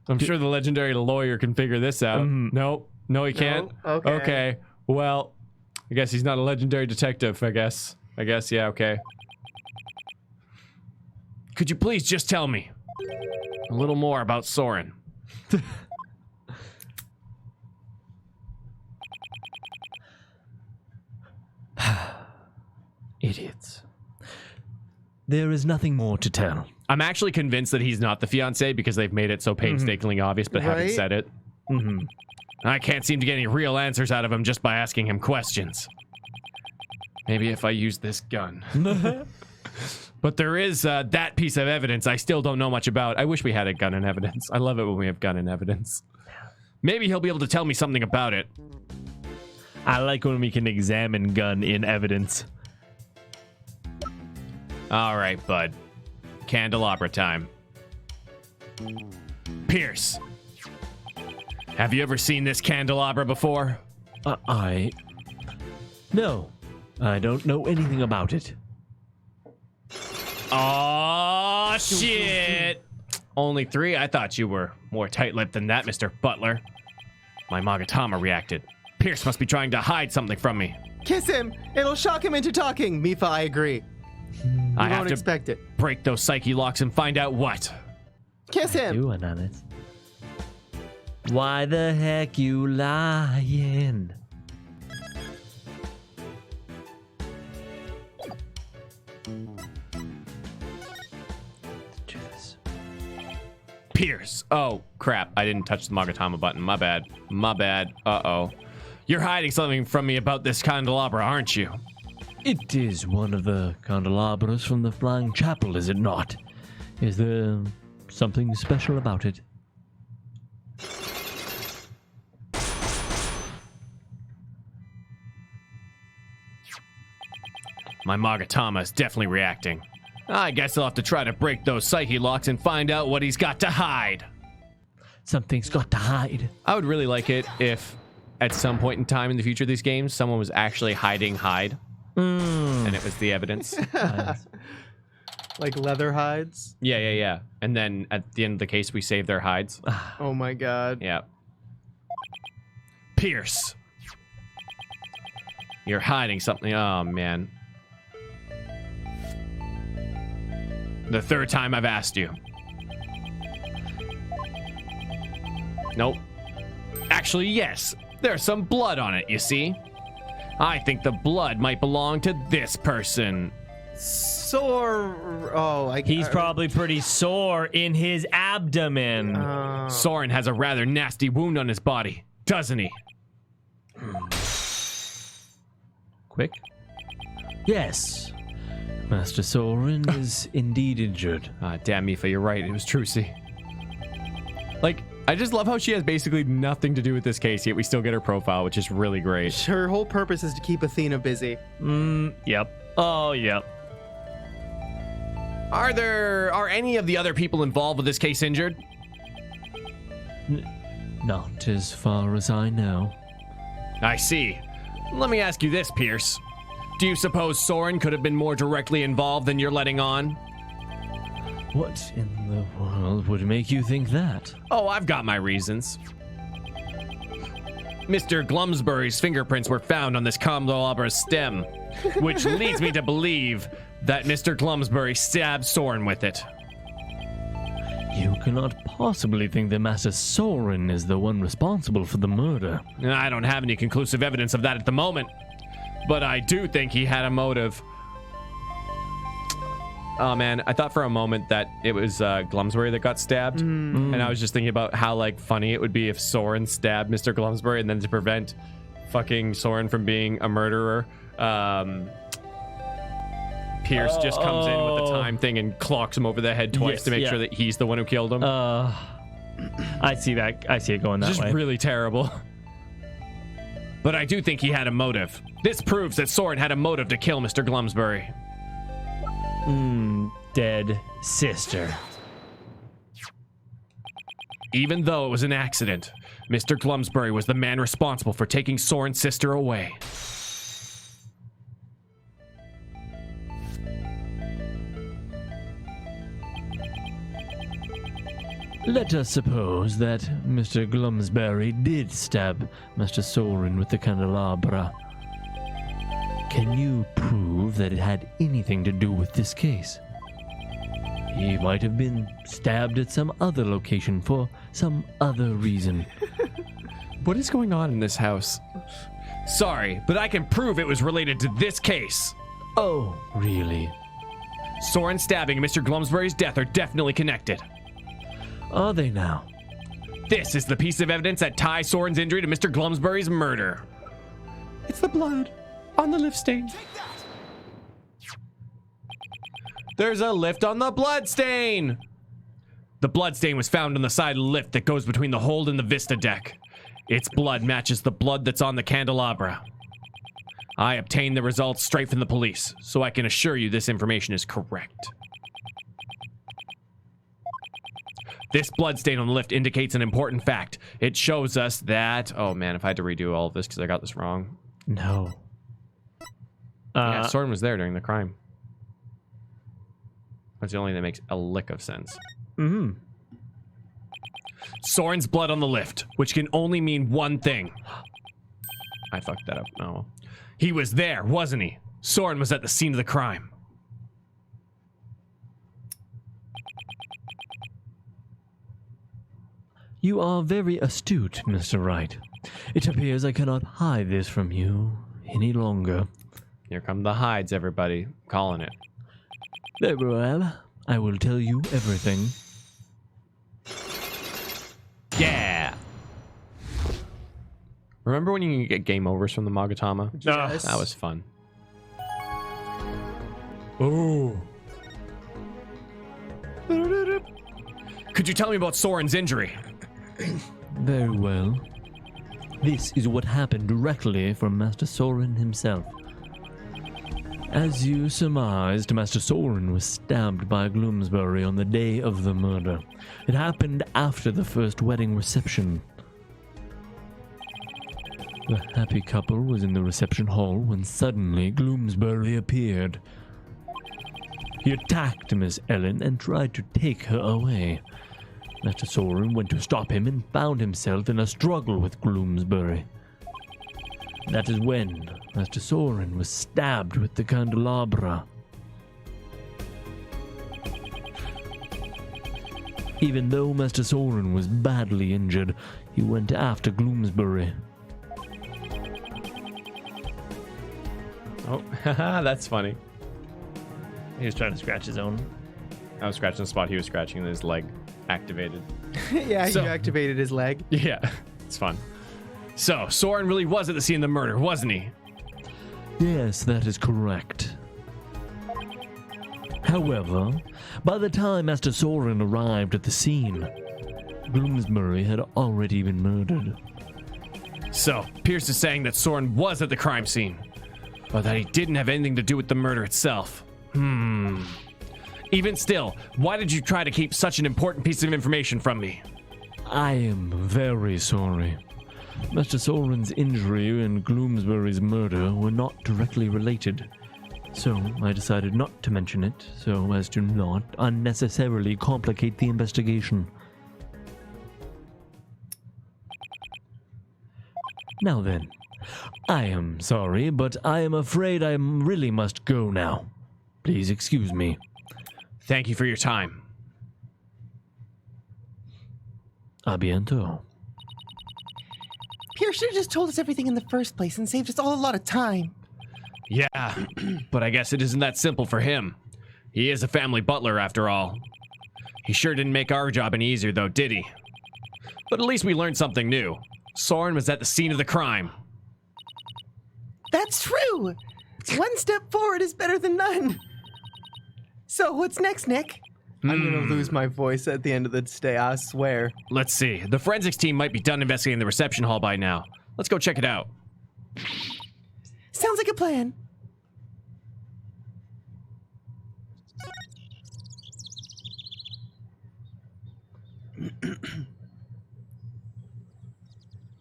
I'm sure the legendary lawyer can figure this out. Nope. No, he can't? Okay. Okay. Well, I guess he's not a legendary detective, I guess. Yeah, okay. Could you please just tell me a little more about Sauron? Idiots. There is nothing more to tell. I'm actually convinced that he's not the fiancé because they've made it so painstakingly obvious, but haven't Right? said it. I can't seem to get any real answers out of him just by asking him questions. Maybe if I use this gun. But there is that piece of evidence I still don't know much about. I wish we had a gun in evidence. I love it when we have gun in evidence. Maybe he'll be able to tell me something about it. I like when we can examine gun in evidence. All right, bud. Candelabra time. Pierce. Have you ever seen this candelabra before? No, I don't know anything about it. Oh shit! Only 3? I thought you were more tight-lipped than that, Mr. Butler. My Magatama reacted. Pierce must be trying to hide something from me. Kiss him. It'll shock him into talking. Mifa, I agree. I You have won't to expect it. break those psyche locks and find out what. Kiss him. You and honest. Why the heck you lying? Do this. Pierce. Oh, crap. I didn't touch the Magatama button. My bad. My bad. Uh-oh. You're hiding something from me about this candelabra, aren't you? It is one of the candelabras from the Flying Chapel, is it not? Is there something special about it? My Magatama is definitely reacting. I guess I'll have to try to break those psyche locks and find out what he's got to hide. Something's got to hide. I would really like it if at some point in time in the future of these games, someone was actually hiding hide. And it was the evidence. Like leather hides. Yeah. And then at the end of the case, we save their hides. Oh my god. Yeah. Pierce. You're hiding something. Oh, man. The 3rd time I've asked you. Nope. Actually, yes. There's some blood on it, you see? I think the blood might belong to this person. Sore. Oh, He's probably pretty sore in his abdomen. Soren has a rather nasty wound on his body, doesn't he? Quick. Yes. Master Soren is indeed injured. Damn, Mifa, you're right. It was Trucy. Like, I just love how she has basically nothing to do with this case, yet we still get her profile, which is really great. Her whole purpose is to keep Athena busy. Yep. Oh, yep. Are any of the other people involved with this case injured? Not as far as I know. I see. Let me ask you this, Pierce. Do you suppose Soren could have been more directly involved than you're letting on? What in the world would make you think that? Oh, I've got my reasons. Mr. Glumsbury's fingerprints were found on this candelabra's stem, which leads me to believe that Mr. Glumsbury stabbed Soren with it. You cannot possibly think that Master Soren is the one responsible for the murder. I don't have any conclusive evidence of that at the moment, but I do think he had a motive. Oh, man. I thought for a moment that it was Glumsbury that got stabbed. And I was just thinking about how, like, funny it would be if Soren stabbed Mr. Glumsbury, and then to prevent fucking Soren from being a murderer, Pierce just comes in with the time thing and clocks him over the head twice Yes, to make yeah. sure that he's the one who killed him. I see that. I see it going that Just way. really terrible. But I do think he had a motive. This proves that Soren had a motive to kill Mr. Glumsbury. Dead sister. Even though it was an accident, Mr. Glumsbury was the man responsible for taking Soren's sister away. Let us suppose that Mr. Glumsbury did stab Master Soren with the candelabra. Can you prove that it had anything to do with this case? He might have been stabbed at some other location for some other reason. What is going on in this house? Sorry, but I can prove it was related to this case. Oh, really? Soren's stabbing and Mr. Glumsbury's death are definitely connected. Are they now? This is the piece of evidence that ties Saurons Injury to Mr. Glumsbury's murder. It's the blood on the lift stain. There's a lift on the blood stain. The blood stain was found on the side of the lift that goes between the hold and the Vista deck. Its blood matches the blood that's on the candelabra. I obtained the results straight from the police, so I can assure you this information is correct. This blood stain on the lift indicates an important fact. It shows us that... Oh man, if I had to redo all of this because I got this wrong. No. Yeah, Soren was there during the crime. That's the only thing that makes a lick of sense. Mm-hmm. Soren's blood on the lift, which can only mean one thing. I fucked that up. No. He was there, wasn't he? Soren was at the scene of the crime. You are very astute, Mr. Wright. It appears I cannot hide this from you any longer. Here come the hides, everybody. Calling it. Very well. I will tell you everything. Yeah! Remember when you could get game overs from the Magatama? Yes. That was fun. Oh. Could you tell me about Soren's injury? Very well. This is what happened directly from Master Soren himself. As you surmised, Master Soren was stabbed by Gloomsbury on the day of the murder. It happened after the first wedding reception. The happy couple was in the reception hall when suddenly Gloomsbury appeared. He attacked Miss Ellen and tried to take her away. Master Soren went to stop him and found himself in a struggle with Gloomsbury. That is when Master Soren was stabbed with the candelabra. Even though Master Soren was badly injured, he went after Gloomsbury. Oh, that's funny. He was trying to scratch his own. I was scratching the spot he was scratching, and his leg activated. Yeah, So- you activated his leg. Yeah, it's fun. So, Soren really was at the scene of the murder, wasn't he? Yes, that is correct. However, by the time Master Soren arrived at the scene, Bloomsbury had already been murdered. So, Pierce is saying that Soren was at the crime scene, but that he didn't have anything to do with the murder itself. Even still, why did you try to keep such an important piece of information from me? I am very sorry. Master Soren's injury and Gloomsbury's murder were not directly related. So I decided not to mention it, so as to not unnecessarily complicate the investigation. Now then, I am sorry, but I am afraid I really must go now. Please excuse me. Thank you for your time. A bientôt. Pierre should have just told us everything in the first place and saved us all a lot of time. Yeah, but I guess it isn't that simple for him. He is a family butler after all. He sure didn't make our job any easier though, did he? But at least we learned something new. Soren was at the scene of the crime. That's true. One step forward is better than none. So what's next, Nick? I'm gonna lose my voice at the end of the stay, I swear. Let's see. The forensics team might be done investigating the reception hall by now. Let's go check it out. Sounds like a plan.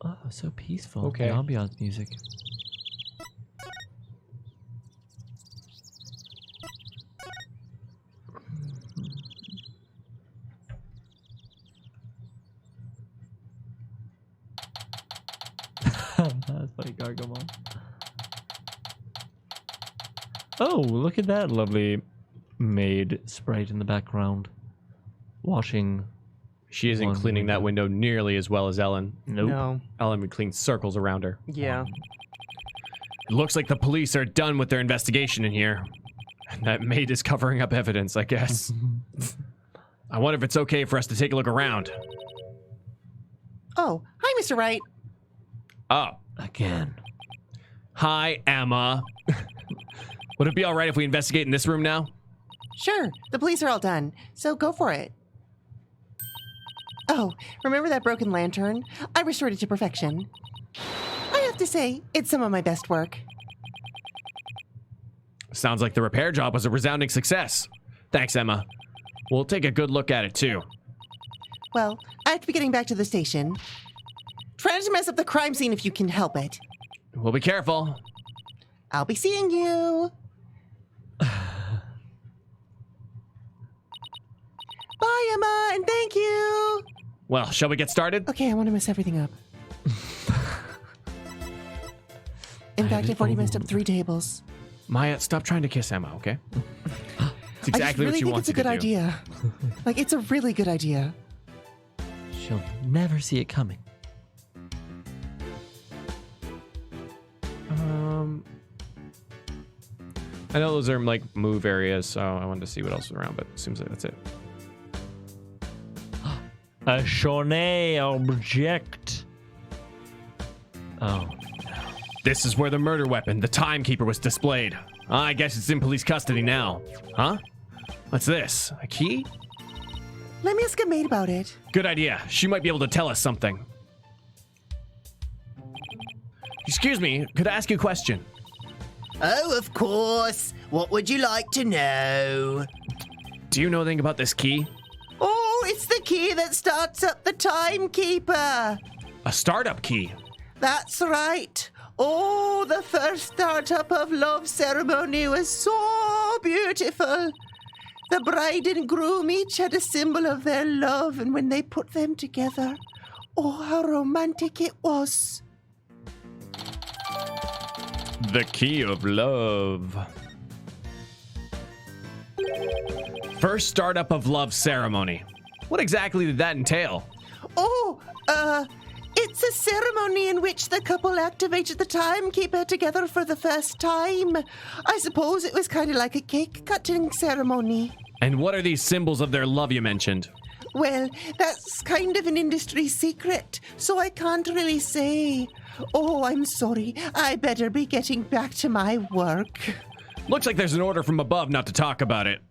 Oh, so peaceful. Okay. The ambiance music. That's funny, Gargamon. Oh, look at that lovely maid sprite in the background. Washing. She isn't One cleaning that window. window nearly as well as Ellen. Nope. No. Ellen would clean circles around her. Yeah. It looks like the police are done with their investigation in here. That maid is covering up evidence, I guess. I wonder if it's okay for us to take a look around. Oh, hi, Mr. Wright. Oh. Again. Hi, Emma. Would it be all right if we investigate in this room now? Sure, the police are all done, so go for it. Oh, remember that broken lantern? I restored it to perfection. I have to say, it's some of my best work. Sounds like the repair job was a resounding success. Thanks, Emma. We'll take a good look at it, too. Well, I have to be getting back to the station. Try not to mess up the crime scene if you can help it. We'll be careful. I'll be seeing you. Bye, Emma, and thank you. Well, shall we get started? Okay, I want to mess everything up. In fact, I've already messed up 3 tables. Maya, stop trying to kiss Emma, okay? It's exactly I what just she really think wants it's a you to good do. idea. Like, it's a really good idea. She'll never see it coming. I know those are like move areas, so I wanted to see what else is around, but it seems like that's it. A Shawnee object. Oh. This is where the murder weapon, the timekeeper, was displayed. I guess it's in police custody now. Huh? What's this? A key? Let me ask a maid about it. Good idea. She might be able to tell us something. Excuse me, could I ask you a question? Oh, of course. What would you like to know? Do you know anything about this key? Oh, it's the key that starts up the timekeeper. A startup key. That's right. Oh, the first startup of love ceremony was so beautiful. The bride and groom each had a symbol of their love, and when they put them together, oh, how romantic it was. The key of love. First startup of love ceremony. What exactly did that entail? Oh, it's a ceremony in which the couple activated the timekeeper together for the first time. I suppose it was kind of like a cake cutting ceremony. And what are these symbols of their love you mentioned? Well, that's kind of an industry secret, so I can't really say. Oh, I'm sorry. I better be getting back to my work. Looks like there's an order from above not to talk about it.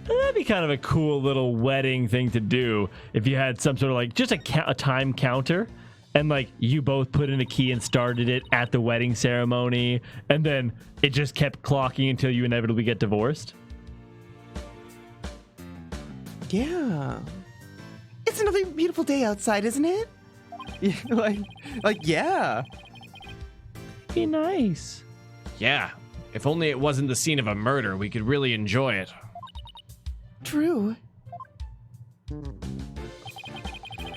That'd be kind of a cool little wedding thing to do if you had some sort of like just a time counter and like you both put in a key and started it at the wedding ceremony and then it just kept clocking until you inevitably get divorced. Yeah. It's another beautiful day outside, isn't it? Yeah, yeah. Be nice. Yeah, if only it wasn't the scene of a murder, we could really enjoy it. True.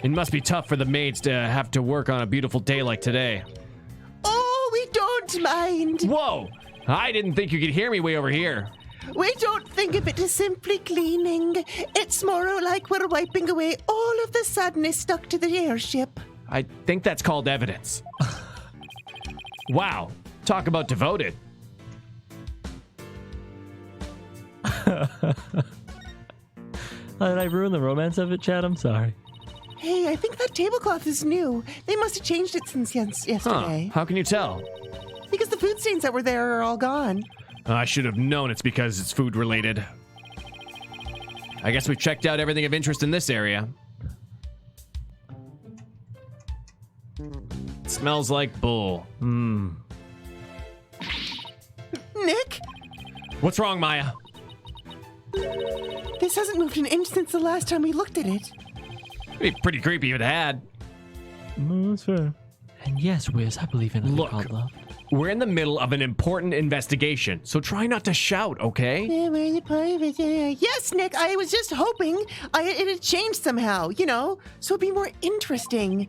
It must be tough for the maids to have to work on a beautiful day like today. Oh, we don't mind. Whoa! I didn't think you could hear me way over here. We don't think of it as simply cleaning. It's more like we're wiping away all of the sadness stuck to the airship. I think that's called evidence. Wow, talk about devoted. Did I ruin the romance of it, Chad? I'm sorry. Hey, I think that tablecloth is new. They must have changed it since yesterday. How can you tell? Because the food stains that were there are all gone. I should have known it's because it's food related. I guess we've checked out everything of interest in this area. It smells like bull. Nick, What's wrong, Maya? this hasn't moved an inch since the last time we looked at it. It'd be pretty creepy if it had. No, that's fair. And yes, Wiz, I believe in a thing Look. called love. We're in the middle of an important investigation, so try not to shout, okay? Yes, Nick, I was just hoping it had changed somehow, so it'd be more interesting.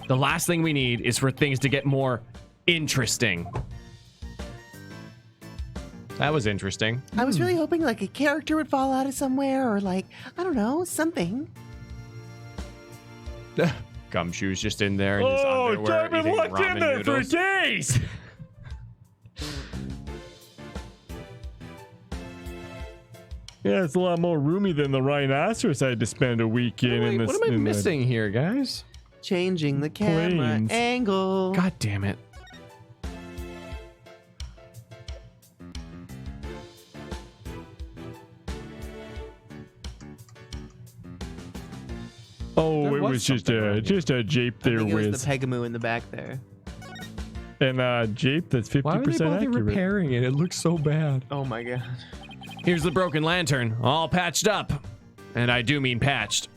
The last thing we need is for things to get more interesting. That was interesting. I was really hoping like a character would fall out of somewhere or like, I don't know, something. Gumshoe's just in there in his underwear eating ramen noodles. days. Yeah, it's a lot more roomy than the rhinoceros I had to spend a week in. What am I missing here, guys? Changing the camera Planes. angle. God damn it. Oh, There it was was just something a on here. jape I there, think it was Wiz. the Pegamoo in the back there. And jape that's 50% Why are they both accurate. repairing it? It looks so bad. Oh my god. Here's the broken lantern, all patched up. And I do mean patched.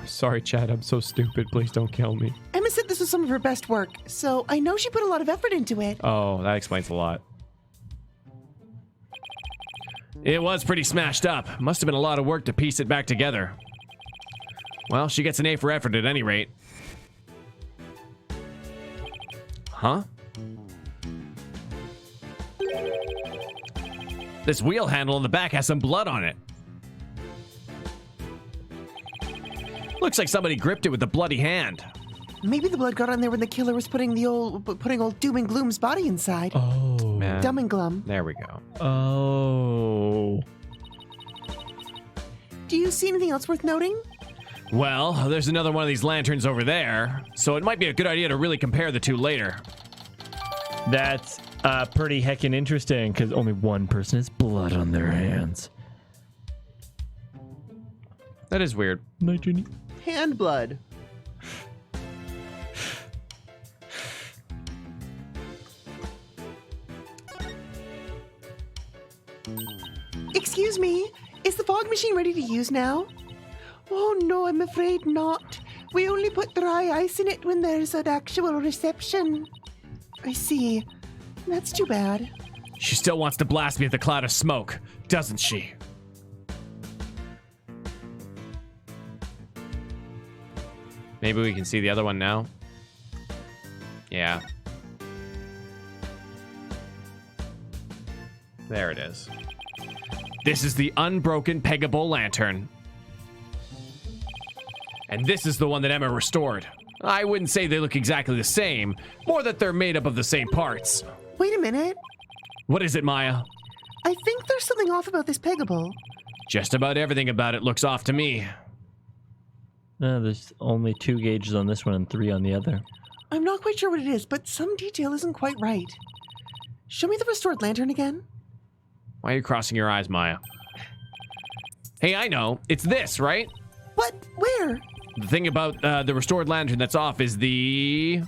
Sorry, Chad. I'm so stupid. Please don't kill me. Emma said this was some of her best work, so I know she put a lot of effort into it. Oh, that explains a lot. It was pretty smashed up. Must have been a lot of work to piece it back together. Well, she gets an A for effort at any rate. Huh? This wheel handle in the back has some blood on it. Looks like somebody gripped it with a bloody hand. Maybe the blood got on there when the killer was putting old Doom and Gloom's body inside. Oh. Man. Dumb and Glum. There we go. Oh. Do you see anything else worth noting? Well, there's another one of these lanterns over there, so it might be a good idea to really compare the two later. That's pretty heckin' interesting because only one person has blood on their hands. That is weird. Night, Jenny. Hand blood. Excuse me, is the fog machine ready to use now? Oh no, I'm afraid not. We only put dry ice in it when there's an actual reception. I see. That's too bad. She still wants to blast me with a cloud of smoke, doesn't she? Maybe we can see the other one now. Yeah. There it is. This is the unbroken Pegable lantern. And this is the one that Emma restored. I wouldn't say they look exactly the same, more that they're made up of the same parts. Wait a minute. What is it, Maya? I think there's something off about this Pegable. Just about everything about it looks off to me. No, there's only 2 gauges on this one and 3 on the other. I'm not quite sure what it is, but some detail isn't quite right. Show me the restored lantern again. Why are you crossing your eyes, Maya? Hey, I know. It's this, right? What? Where? The thing about the restored lantern that's off is the...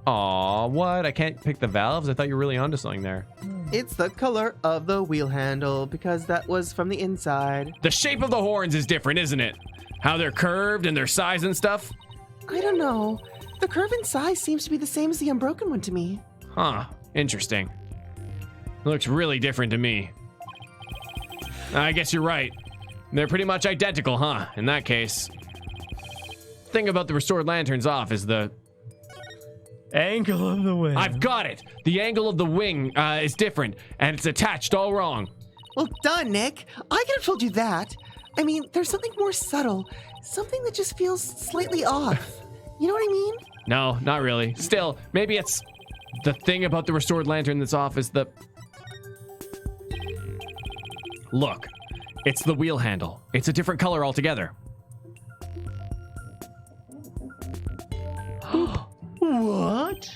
Aw, what? I can't pick the valves? I thought you were really onto something there. It's the color of the wheel handle because that was from the inside. The shape of the horns is different, isn't it? How they're curved and their size and stuff? I don't know. The curve and size seems to be the same as the unbroken one to me. Huh. Interesting. Looks really different to me. I guess you're right. They're pretty much identical, huh? In that case. Thing about the restored lanterns off is the... Angle of the wing. I've got it! The angle of the wing is different, and it's attached all wrong. Well done, Nick. I could have told you that. I mean, there's something more subtle. Something that just feels slightly off. You know what I mean? No, not really. Still, maybe it's... The thing about the restored lantern that's off is the... Look. It's the wheel handle. It's a different color altogether. What?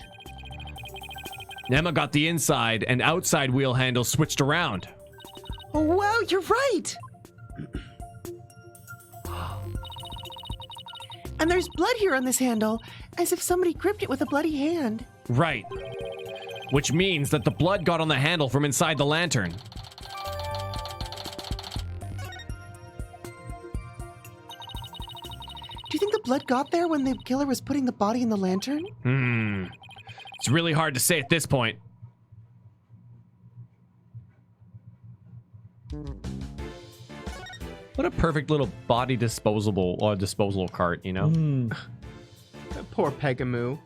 Emma got the inside and outside wheel handle switched around. Oh, wow, you're right. And there's blood here on this handle, as if somebody gripped it with a bloody hand. Right. Which means that the blood got on the handle from inside the lantern. Do you think the blood got there when the killer was putting the body in the lantern? It's really hard to say at this point. What a perfect little body disposal cart, you know? That poor Pegamoo.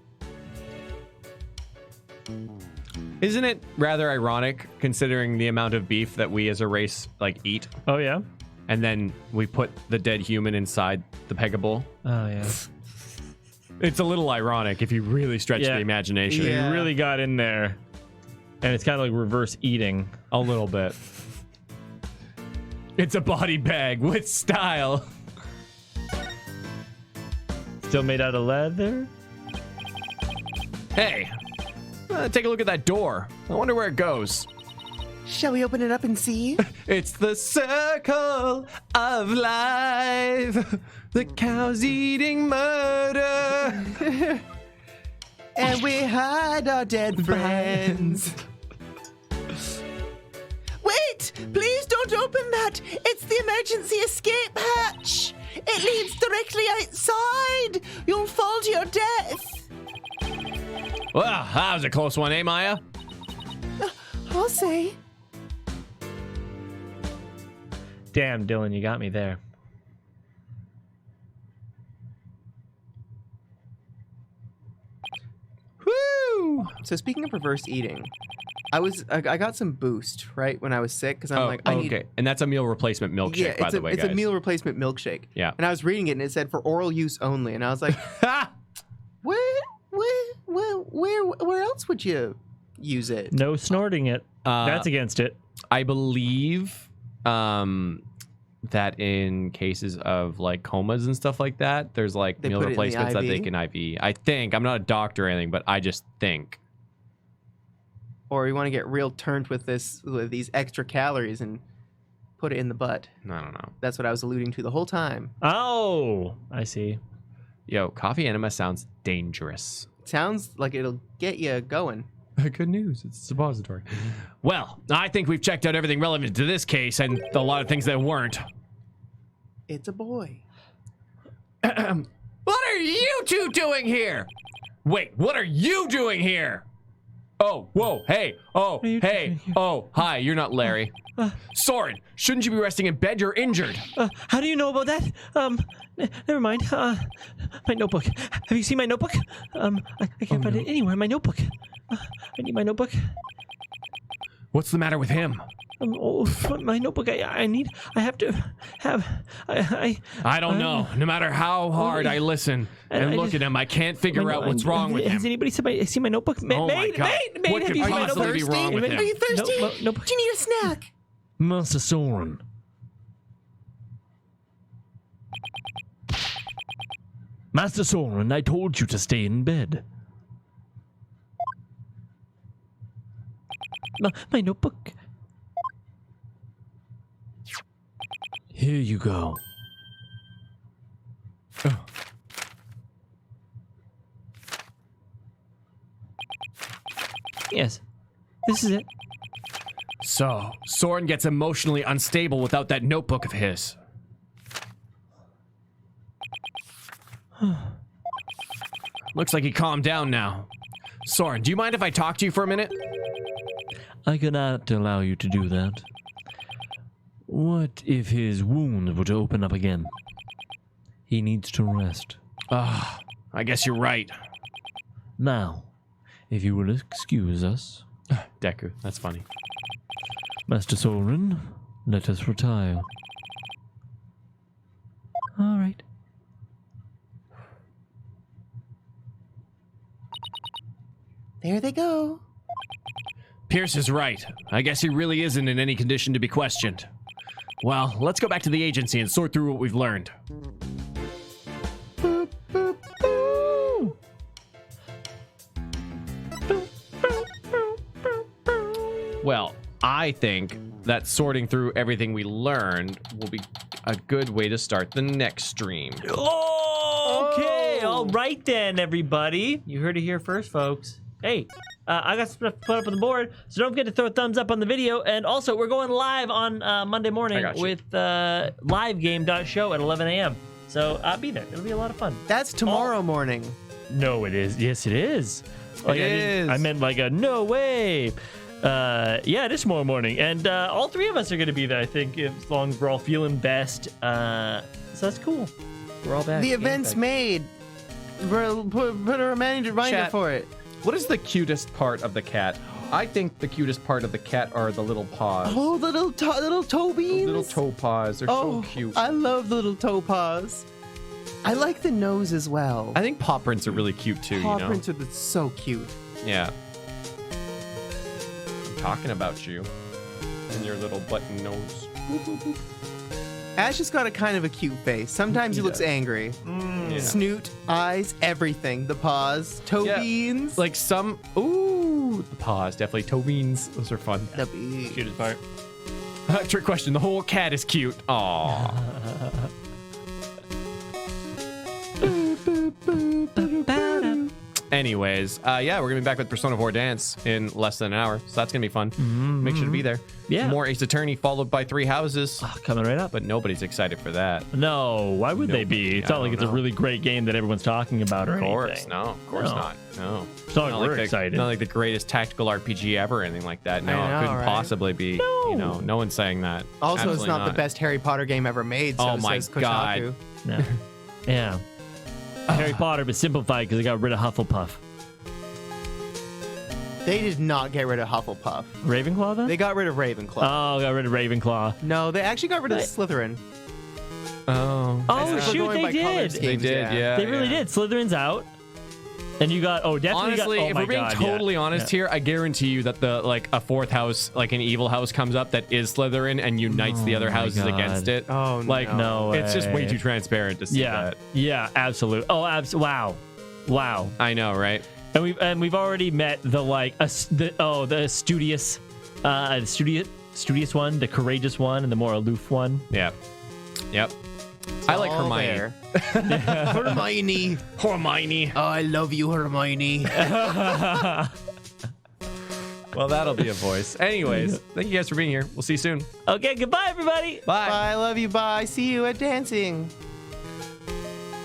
Isn't it rather ironic considering the amount of beef that we as a race like eat, Oh, yeah? and then we put the dead human inside the Pegable? Oh, yeah. It's a little ironic if you really stretch Yeah. the imagination. Yeah. You really got in there. And it's kind of like reverse eating. A little bit. It's a body bag with style. Still made out of leather? Hey, take a look at that door. I wonder where it goes. Shall we open it up and see? It's the circle of life. The cows eating murder. And we hide our dead friends. Wait! Please don't open that! It's the emergency escape hatch! It leads directly outside! You'll fall to your death! Well, that was a close one, eh, Maya? I'll say. Damn, Dylan, you got me there. Woo! So speaking of reverse eating, I got some Boost right when I was sick because I'm like, I need. Okay, and that's a meal replacement milkshake, Yeah, by it's the way, it's guys. a meal replacement milkshake. Yeah. And I was reading it and it said for oral use only, and I was like, where else would you use it? No snorting it. That's against it. I believe that in cases of like comas and stuff like that, there's like They meal put it in the replacements that they IV? can IV. I think. I'm not a doctor or anything, but I just think. Or you want to get real turned with these extra calories and put it in the butt. I don't know. That's what I was alluding to the whole time. Oh, I see. Yo, coffee enema sounds dangerous. Sounds like it'll get you going. Good news. It's a suppository. Well, I think we've checked out everything relevant to this case and a lot of things that weren't. It's a boy. What are you two doing here? Wait, what are you doing here? Oh, whoa, hey, oh, hey, oh, hi, you're not Larry. Soren, shouldn't you be resting in bed? You're injured. How do you know about that? Never mind. My notebook. Have you seen my notebook? I can't find it anywhere in my notebook. I need my notebook. What's the matter with him? My notebook. I don't know. No matter how hard I listen and look at him, I can't figure out what's wrong with Has him. anybody seen my notebook? Oh my God. What could possibly be wrong with him? Are you thirsty? Notebook. Do you need a snack? Master Sauron. Master Sauron, I told you to stay in bed. My notebook. Here you go. Yes, this is it. So, Soren gets emotionally unstable without that notebook of his. Looks like he calmed down now. Soren, do you mind if I talk to you for a minute? I cannot allow you to do that. What if his wound were to open up again? He needs to rest. I guess you're right. Now, if you will excuse us, Deku, that's funny. Master Sauron, let us retire. All right. There they go. Pierce is right. I guess he really isn't in any condition to be questioned. Well, let's go back to the agency and sort through what we've learned. Boop, boop, boo. Well, I think that sorting through everything we learned will be a good way to start the next stream. Okay, all right then, everybody. You heard it here first, folks. Hey, I got stuff put up on the board, so don't forget to throw a thumbs up on the video. And also, we're going live on Monday morning with livegame.show at 11 a.m. So be there. It'll be a lot of fun. That's tomorrow morning. No, it is. Yes, it is. Like, I meant like a no way. Yeah, it is tomorrow morning. And all three of us are going to be there, I think, as long as we're all feeling best. So that's cool. We're all back. The event's made. Put a reminder Chat. for it. What is the cutest part of the cat? I think the cutest part of the cat are the little paws. Oh, little toe beans. Little toe paws. They're so cute. I love the little toe paws. I like the nose as well. I think paw prints are really cute too, Paw you know? prints are so cute. Yeah. I'm talking about you and your little button nose. Ash has got a kind of a cute face. Sometimes he looks angry. Snoot, eyes, everything. The paws, toe Yeah. beans. Like some. Ooh, the paws definitely. Toe beans. Those are fun. the beans. Cutest part. Trick question. The whole cat is cute. Aww. Anyways, yeah, we're gonna be back with Persona 4 Dance in less than an hour, so that's gonna be fun. Make sure to be there. Yeah. More Ace Attorney followed by 3 Houses, Coming right up. but nobody's excited for that. No, why would they be? It's I not like don't it's a know. really great game that everyone's talking about or Of course, anything. no, of course No. not. No, It's not like we're excited. Not like the greatest tactical RPG ever, or anything like that. No, I know, it couldn't right? possibly be. You know, no one's saying that. Also, Absolutely it's not the best Harry Potter game ever made. So Oh my says Kotaku. God. No. Yeah. Harry Potter, but simplified because they got rid of Hufflepuff. They did not get rid of Hufflepuff. Ravenclaw then? They got rid of Ravenclaw. Oh, got rid of Ravenclaw. No, they actually got rid of Slytherin. Oh, Oh, We're shoot, going they by color did. schemes, they did. Yeah, They really did. Slytherin's out. And you got, definitely Honestly, got, if my we're being God, totally yeah. honest Yeah. here, I guarantee you that the like a 4th house, like an evil house, comes up that is Slytherin and unites the other my houses God. against it. Oh, like no it's just way way. too transparent to see Yeah. that. Yeah, absolutely. Oh, wow. Wow. I know, right? And we've already met the the studious one, the courageous one, and the more aloof one. Yeah. Yep. I like All Hermione. there. Hermione. Hermione. Oh, I love you, Hermione. Well, that'll be a voice. Anyways, thank you guys for being here. We'll see you soon. Okay, goodbye, everybody. Bye. Bye, I love you. Bye. See you at dancing.